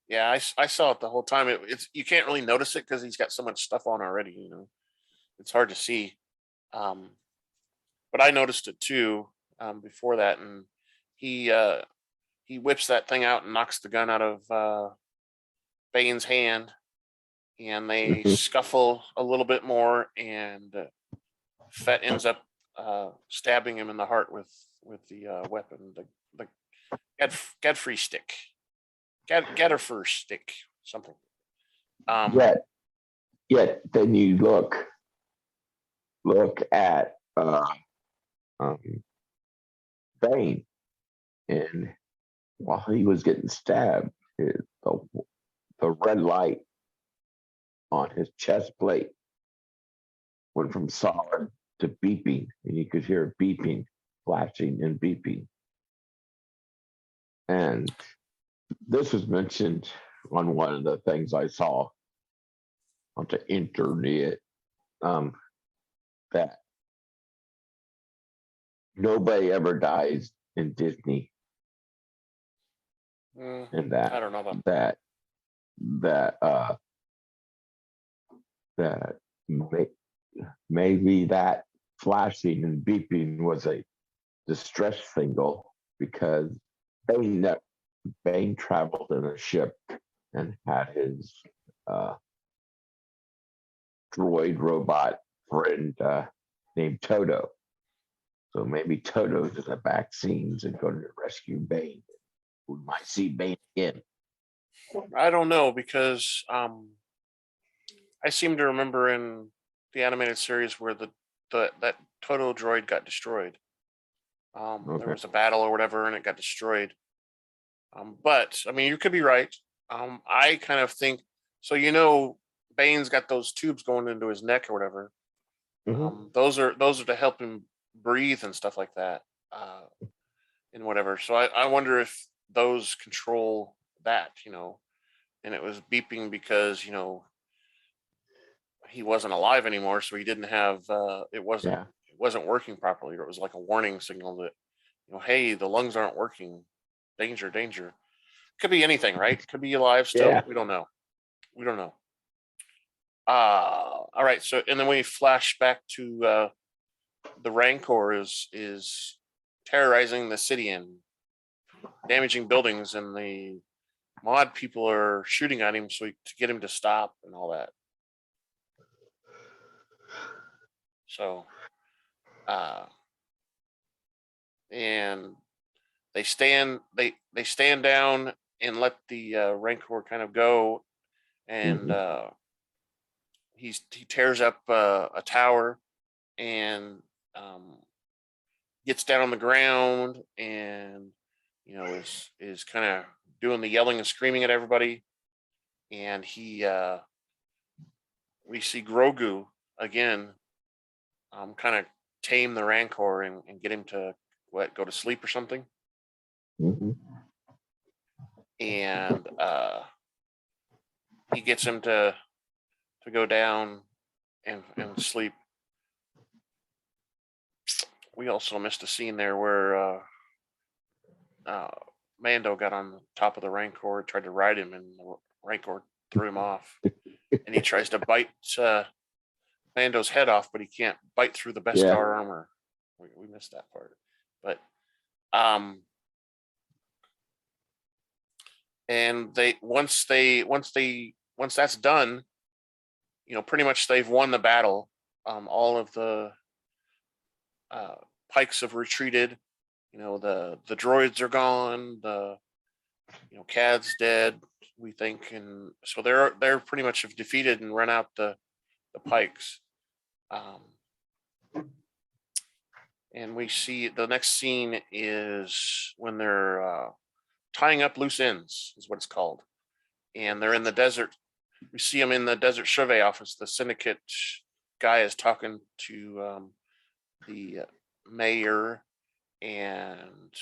Yeah, I saw it the whole time. It's you can't really notice it because he's got so much stuff on already. It's hard to see. But I noticed it too before that, and he whips that thing out and knocks the gun out of Bane's hand, and they scuffle a little bit more, and Fett ends up stabbing him in the heart with the weapon, the Godfrey stick. Gadderfer stick, something. Yet then you look at Bane, and while he was getting stabbed, the red light on his chest plate went from solid to beeping, and you could hear beeping, flashing and beeping. And this was mentioned on one of the things I saw on the internet that nobody ever dies in Disney, and I don't know about that maybe that flashing and beeping was a distress signal because Bane traveled in a ship and had his droid robot friend named Toto. So maybe Toto's in the back scenes and going to rescue Bane. We might see Bane again. I don't know because I seem to remember in the animated series where that Toto droid got destroyed. There was a battle or whatever, and it got destroyed. But I mean, you could be right. I kind of think so. Bane's got those tubes going into his neck or whatever. Those are to help him breathe and stuff like that, and whatever. So I wonder if those control that, and it was beeping because he wasn't alive anymore, so he didn't have it wasn't working properly, or it was like a warning signal that hey, the lungs aren't working, danger, danger. Could be anything, right? Could be alive still. Yeah. We don't know. All right. So, and then we flash back to the Rancor is terrorizing the city and damaging buildings, and the mod people are shooting at him to get him to stop and all that. So, and they stand down and let the Rancor kind of go, and he tears up a tower and gets down on the ground and is kind of doing the yelling and screaming at everybody, and we see Grogu again kind of tame the Rancor and get him to go to sleep or something. And he gets him to go down and sleep. We also missed a scene there where Mando got on the top of the Rancor, tried to ride him, and the Rancor threw him off. And he tries to bite Mando's head off, but he can't bite through the Beskar armor. We missed that part. But and once that's done, pretty much they've won the battle. All of the pikes have retreated. The droids are gone. The Cad's dead, we think, and so they're pretty much have defeated and run out the pikes. And we see the next scene is when they're tying up loose ends, is what it's called, and they're in the desert. We see them in the Desert Survey office. The syndicate guy is talking to the mayor, and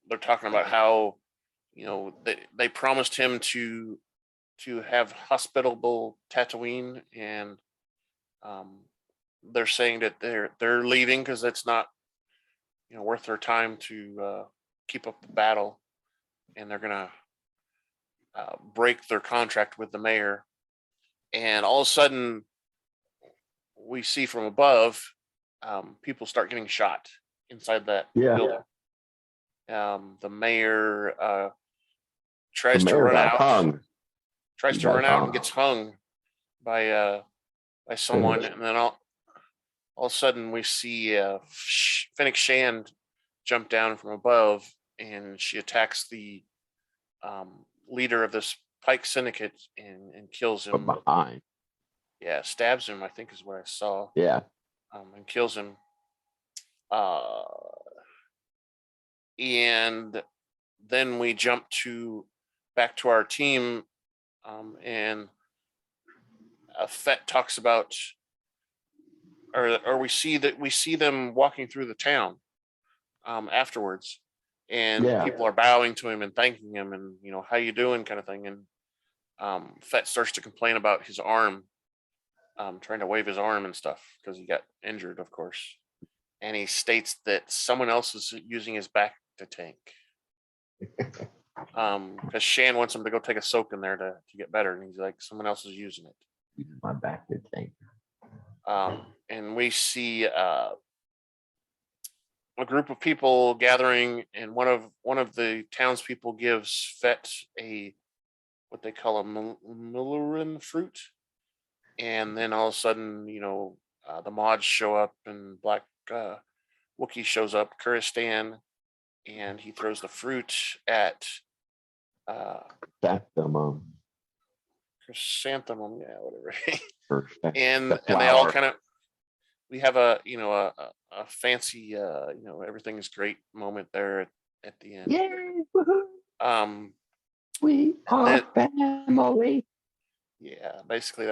they're talking about how they promised him to have hospitable Tatooine, and they're saying that they're leaving because it's not worth their time to keep up the battle, and they're gonna break their contract with the mayor. And all of a sudden we see from above people start getting shot inside that building. The mayor tries to run out and gets hung by someone, and then all of a sudden we see Fennec Shand jump down from above, and she attacks the leader of this Pike Syndicate and kills him from behind. Yeah, stabs him, I think is what I saw. Yeah. And kills him. And then we jump back to our team, and Fett talks about, or we see them walking through the town afterwards, and people are bowing to him and thanking him, and how you doing, kind of thing. And Fett starts to complain about his arm, trying to wave his arm and stuff because he got injured, of course. And he states that someone else is using his back to tank. Because Shan wants him to go take a soak in there to get better, and he's like, someone else is using it. My back to tank. And we see a group of people gathering, and one of the townspeople gives Fett what they call a Millerin fruit, and then all of a sudden, the mods show up, and Black Wookiee shows up, Kuristan, and he throws the fruit at chrysanthemum, yeah, whatever. and they all kind of, we have a fancy everything is great moment there at the end. Yay! We are family. Yeah, basically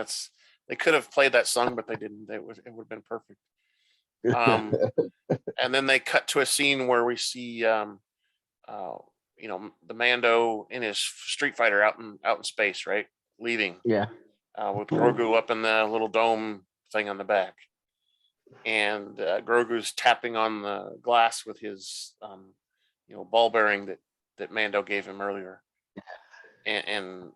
they could have played that song, but they didn't. It would have been perfect. And then they cut to a scene where we see the Mando in his Street Fighter out in space, right? Leaving. Yeah. With Grogu up in the little dome thing on the back. And Grogu's tapping on the glass with his ball bearing that Mando gave him earlier. And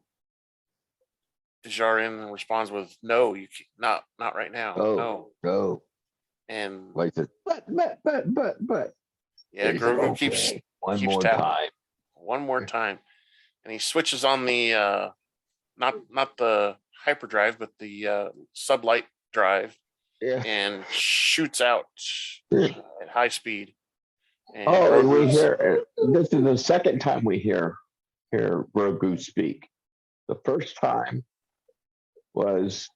Djarin responds with, "No, you can't, not right now. No." And like this, but. Yeah, Grogu keeps one more time, and he switches on the not the hyperdrive, but the sublight drive, and shoots out at high speed. And and we hear this is the second time we hear Grogu speak. The first time was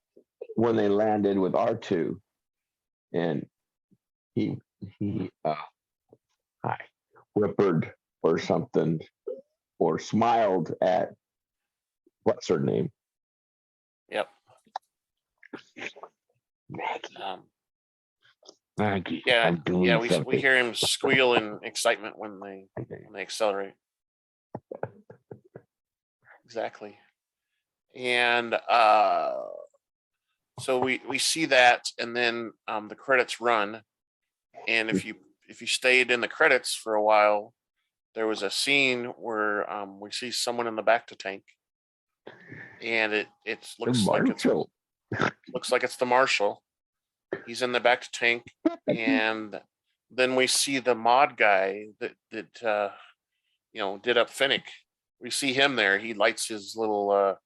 when they landed with R2, and he whimpered or something, or smiled at what's her name? Yep. Maggie. Yeah, we hear him squeal in excitement when they accelerate. Exactly. And so we see that, and then the credits run, and if you stayed in the credits for a while, there was a scene where we see someone in the back to tank, and it looks like it's the Marshal. He's in the back to tank, and then we see the mod guy that did up Finnick. We see him there. He lights his little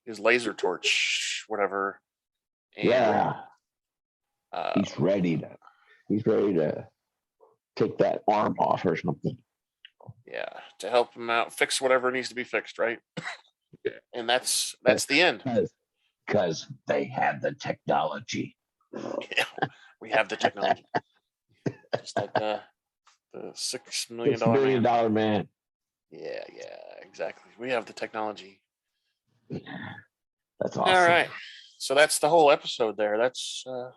his laser torch, whatever. And, he's ready to take that arm off or something. Yeah, to help him out, fix whatever needs to be fixed, right? And that's the end. Because they have the technology. Yeah, we have the technology. Just like the $6 million man. Yeah, exactly. We have the technology. That's awesome. All right. So that's the whole episode there. That's it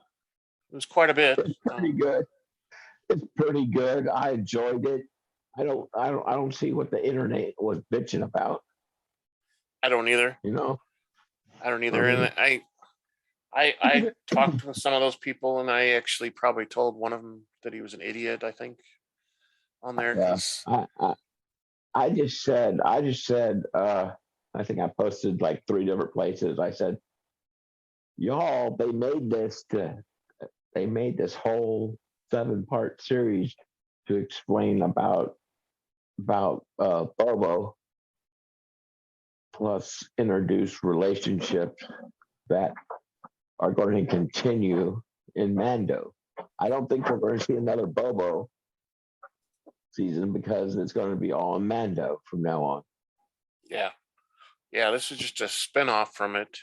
was quite a bit. It's pretty good. It's pretty good. I enjoyed it. I don't see what the internet was bitching about. I don't either. I don't either. And I talked with some of those people, and I actually probably told one of them that he was an idiot, I think, on there. Yeah. I just said, I think I posted like 3 different places. I said, y'all, they made this whole 7-part series to explain about Bobo, plus introduce relationships that are going to continue in Mando. I don't think we're going to see another Bobo season because it's going to be all in Mando from now on. Yeah, this is just a spin-off from it.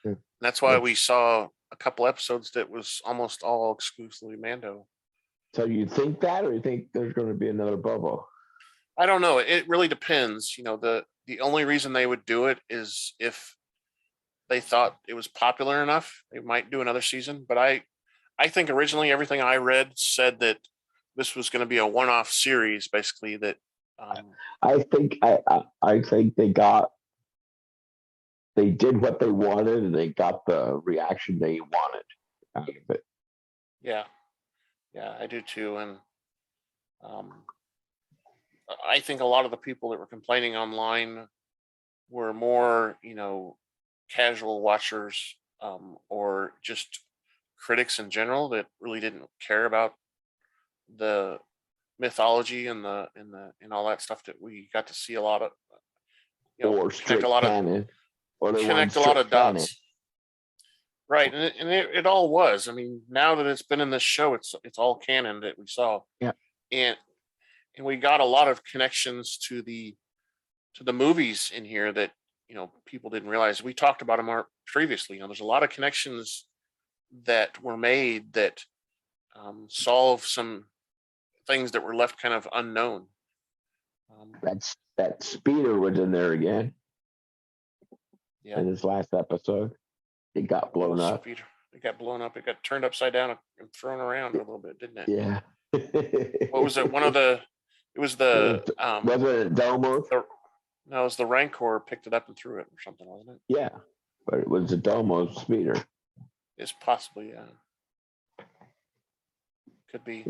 And that's why we saw a couple episodes that was almost all exclusively Mando. So you think that, or you think there's going to be another Bobo? I don't know. It really depends. The only reason they would do it is if they thought it was popular enough. They might do another season. But I think originally everything I read said that this was going to be a one-off series, basically. That I think they got they did what they wanted and they got the reaction they wanted out of it. Yeah, I do too. And I think a lot of the people that were complaining online were more, casual watchers, or just critics in general that really didn't care about the mythology and all that stuff that we got to see a lot of, Or connect strict a lot of canon. Or they connect want a lot of strict canon. dots. Right, and it all was. I mean, now that it's been in this show, it's all canon that we saw. Yeah. And we got a lot of connections to the movies in here that people didn't realize. We talked about them previously. There's a lot of connections that were made that solve some things that were left kind of unknown. That speeder was in there again. Yeah. In this last episode, it got blown up. Speeder. It got blown up. It got turned upside down and thrown around a little bit, didn't it? Yeah. What was it? It was the was it Domo? No, it was the Rancor picked it up and threw it or something, wasn't it? Yeah, but it was a Domo speeder. It's possibly, yeah. Could be.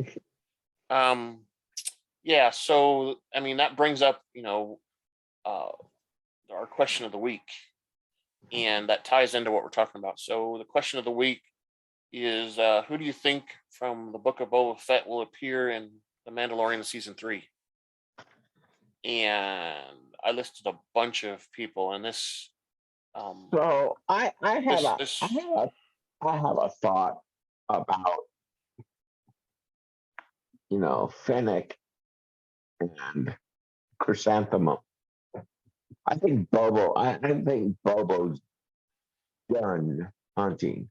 Yeah, so I mean that brings up, our question of the week. And that ties into what we're talking about. So the question of the week is, who do you think from the Book of Boba Fett will appear in The Mandalorian season 3? And I listed a bunch of people, and this. So I have a thought about Fennec and Chrysanthemum. I think Bobo's done hunting.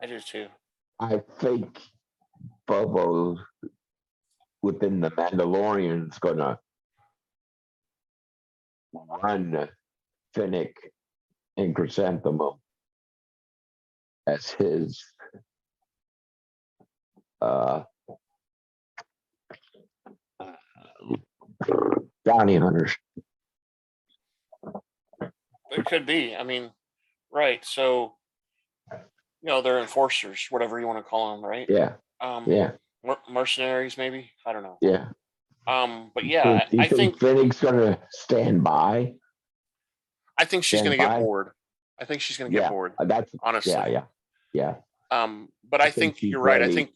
I do too. I think Bobo within the Mandalorian is gonna run Fennec and Chrysanthemum as his bounty hunters. It could be. I mean, right. So, they're enforcers, whatever you want to call them, right? Yeah. Yeah. Mercenaries, maybe. I don't know. Yeah. But yeah, do you think Fennec's gonna stand by? I think she's gonna get bored. I think she's gonna get bored. That's honestly. Yeah. But I think you're right. I think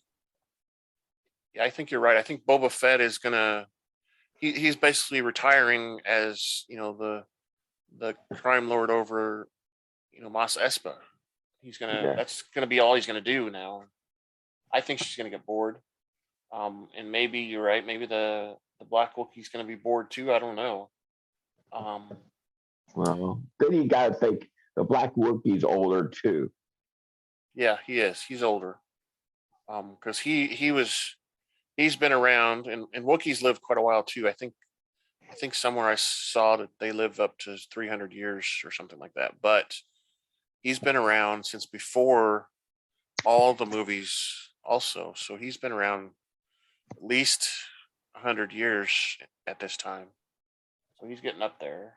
you're right. I think Boba Fett is gonna. He's basically retiring as the crime lord over Mos Espa. That's gonna be all he's gonna do now. I think she's gonna get bored. And maybe you're right. Maybe the Black Wookiee's gonna be bored too. I don't know. Well, then you gotta think the Black Wookiee's older too. Yeah, he is. He's older. Because he's been around, and Wookiees live quite a while too. I think somewhere I saw that they live up to 300 years or something like that. But he's been around since before all the movies also. So he's been around at least 100 years at this time. So he's getting up there.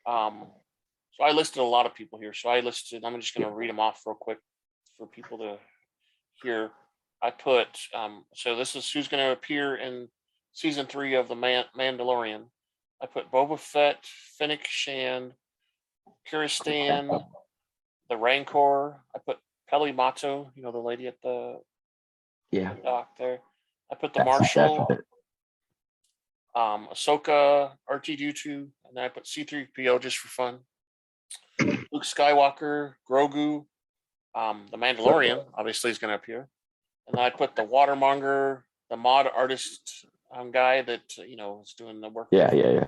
So I listed a lot of people here. So I'm just going to read them off real quick for people to hear. I put, so this is who's going to appear in season 3 of The Mandalorian. I put Boba Fett, Fennec Shand, Kiristan, the Rancor. I put Peli Motto, the lady at the dock there. I put the Marshal, Ahsoka, R2-D2, and then I put C-3PO just for fun. Luke Skywalker, Grogu, the Mandalorian obviously is going to appear. And then I put the Watermonger, the mod artist guy that is doing the work. Yeah.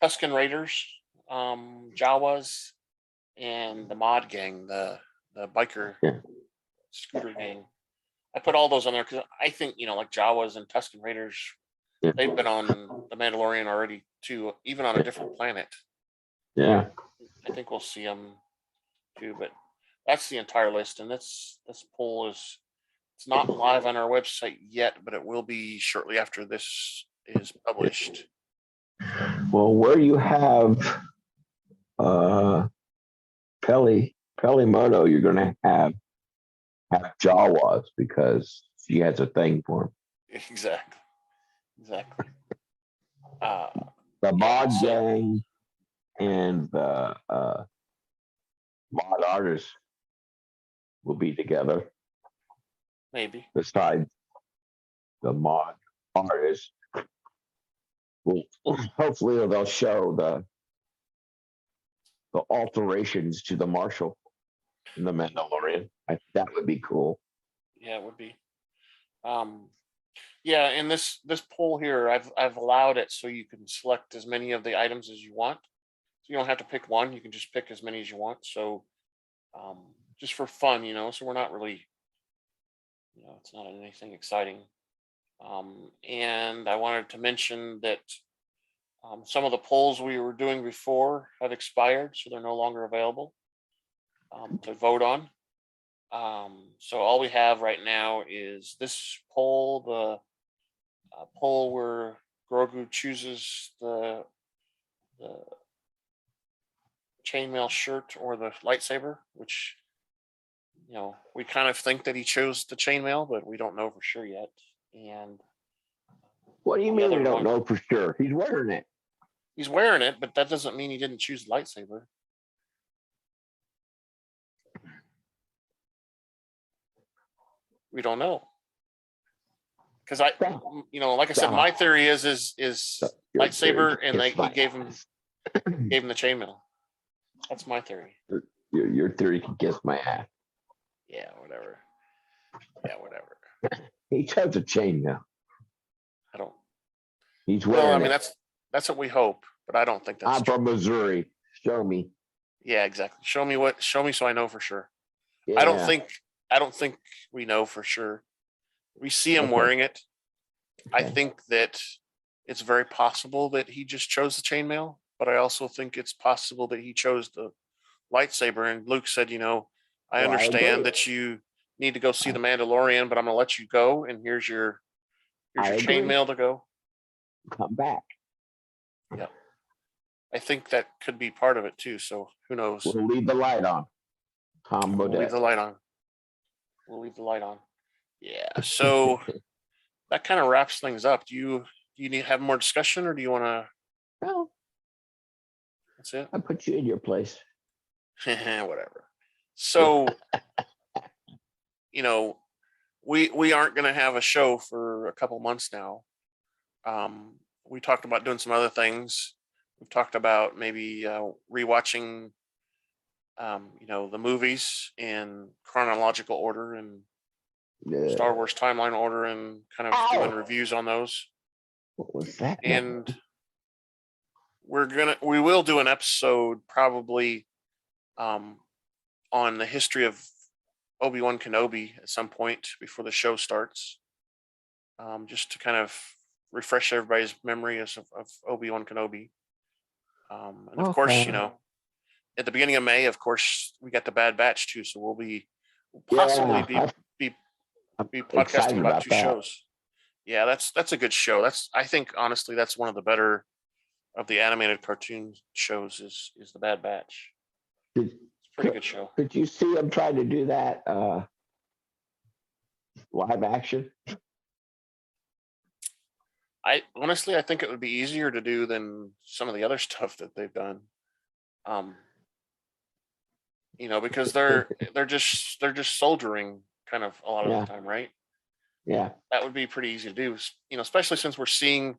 Tusken Raiders, Jawas, and the mod gang, the biker scooter gang. I put all those on there because I think like Jawas and Tusken Raiders, they've been on the Mandalorian already too, even on a different planet. Yeah, I think we'll see them too, but that's the entire list, and this poll is. It's not live on our website yet, but it will be shortly after this is published. Well, where you have Peli Moto, you're gonna have Jawas because she has a thing for him. Exactly. Uh, The yeah, mod so gang and the mod artists will be together. maybe. Besides the mod artists, will hopefully they'll show the alterations to the Marshal in the Mandalorian. That would be cool. Yeah, it would be. Yeah, and this poll here, I've allowed it so you can select as many of the items as you want. So you don't have to pick one; you can just pick as many as you want. So, just for fun, So we're not really, it's not anything exciting. And I wanted to mention that some of the polls we were doing before have expired, so they're no longer available to vote on. So all we have right now is this poll, the poll where Grogu chooses the chainmail shirt or the lightsaber, which we kind of think that he chose the chainmail, but we don't know for sure yet. And What do you the mean other we don't one, know for sure? He's wearing it. he's wearing it, but that doesn't mean he didn't choose the lightsaber. We don't know. Because like I said, my theory is lightsaber, and he gave him the chainmail. That's my theory. Your theory can kiss my ass. Yeah, whatever. He chose a chain now. I don't. He's wearing. Well, I mean that's what we hope, but I don't think that's. I'm from Missouri. Show me. Yeah, exactly. Show me so I know for sure. Yeah. I don't think we know for sure. We see him wearing it. I think that it's very possible that he just chose the chainmail, but I also think it's possible that he chose the lightsaber. And Luke said, I understand that you need to go see the Mandalorian, but I'm going to let you go. And here's your chainmail to go. Come back. Yeah. I think that could be part of it too. So who knows? We'll leave the light on. Tom Bodette. We'll leave the light on. Yeah. So that kind of wraps things up. Do you need to have more discussion, or do you want to? No. That's it. I put you in your place. Whatever. So, we aren't going to have a show for a couple months now. We talked about doing some other things. We've talked about maybe rewatching, the movies in chronological order and Star Wars timeline order, and kind of doing reviews on those. What was that? And we will do an episode probably on the history of Obi-Wan Kenobi at some point before the show starts, just to kind of refresh everybody's memory of Obi-Wan Kenobi. And of course, at the beginning of May, of course, we got the Bad Batch too, so we'll possibly be podcasting about two shows. Yeah, that's a good show. I think honestly that's one of the better of the animated cartoon shows is the Bad Batch. It's a pretty good show. Did you see them trying to do that live action? I think it would be easier to do than some of the other stuff that they've done. Because they're just soldiering kind of a lot of the time, right? Yeah. That would be pretty easy to do, especially since we're seeing,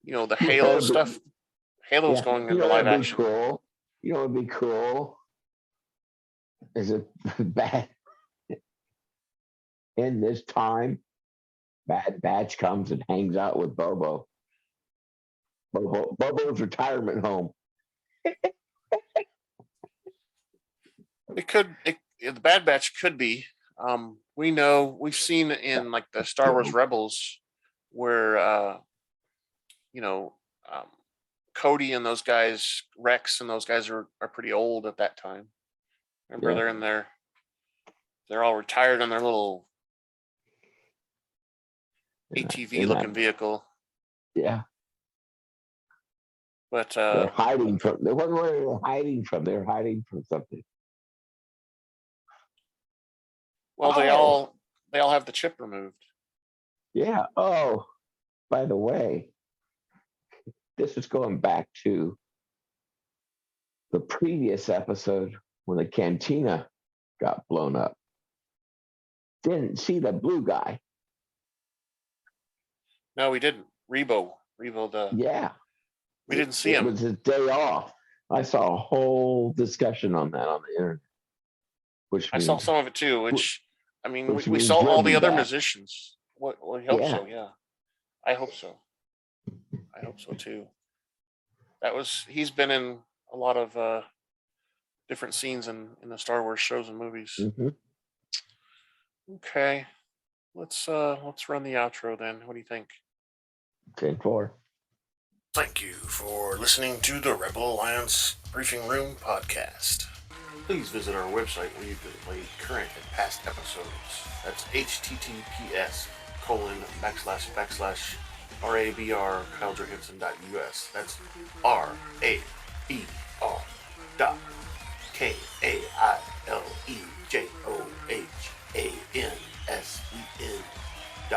the Halo stuff. Halo's going into live action. Cool. What would be cool? Is it bad? In this time, Bad Batch comes and hangs out with Bobo. Bobo's retirement home. The Bad Batch could be. We've seen in like the Star Wars Rebels where Cody and those guys, Rex and those guys are pretty old at that time. Remember, they're all retired on their little ATV looking vehicle. Yeah. But They're hiding from. They wasn't where they were hiding from. They're hiding from something. well, they all have the chip removed. Yeah. Oh, by the way, this is going back to the previous episode when the cantina got blown up. Didn't see the blue guy. No, we didn't. Rebo the. Yeah. We didn't see him. It was his day off. I saw a whole discussion on that on the internet. I saw some of it too, which I mean, we means saw he'll all be the other back. musicians. Well, we hope Yeah. so. Yeah, I hope so. I hope so too. He's been in a lot of different scenes in the Star Wars shows and movies. Mm-hmm. Okay, let's run the outro then. What do you think? 10-4. Thank you for listening to the Rebel Alliance Briefing Room podcast. Please visit our website where you can play current and past episodes. That's https://RABR KyleJohansson.us. That's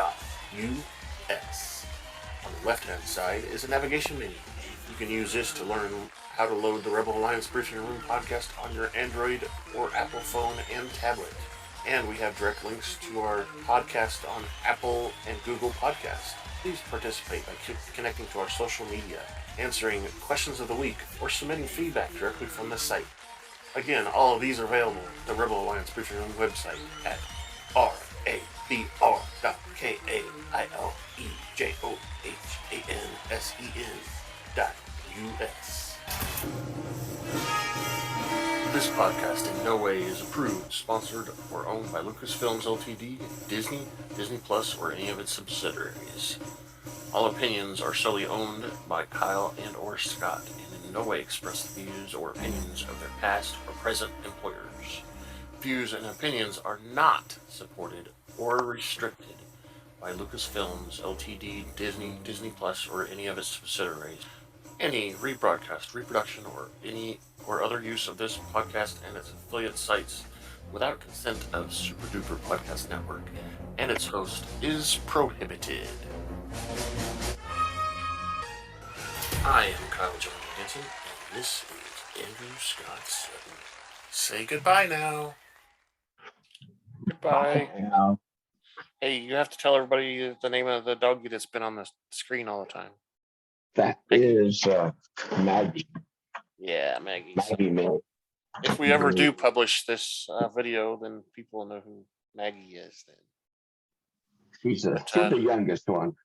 RABR.KyleJohansson.us. On the left-hand side is a navigation menu. You can use this to learn how to load the Rebel Alliance Briefing Room podcast on your Android or Apple phone and tablet. And we have direct links to our podcast on Apple and Google Podcasts. Please participate by connecting to our social media, answering questions of the week, or submitting feedback directly from the site. Again, all of these are available at the Rebel Alliance Briefing Room website at RABR.KyleJohansson.us. This podcast in no way is approved, sponsored, or owned by Lucasfilms Ltd., Disney, Disney Plus, or any of its subsidiaries. All opinions are solely owned by Kyle and or Scott, and in no way express the views or opinions of their past or present employers. Views and opinions are not supported or restricted by Lucasfilms Ltd., Disney, Disney Plus, or any of its subsidiaries. Any rebroadcast, reproduction, or other use of this podcast and its affiliate sites without consent of Super Duper Podcast Network and its host is prohibited. I am Kyle Johansson, and this is Andrew Scott Sutton. Say goodbye now. Goodbye. Now, Hey, you have to tell everybody the name of the doggy that's been on the screen all the time. that is Maggie. Yeah, Maggie. Maggie May. If we ever do publish this video, then people will know who Maggie is then. She's the youngest one.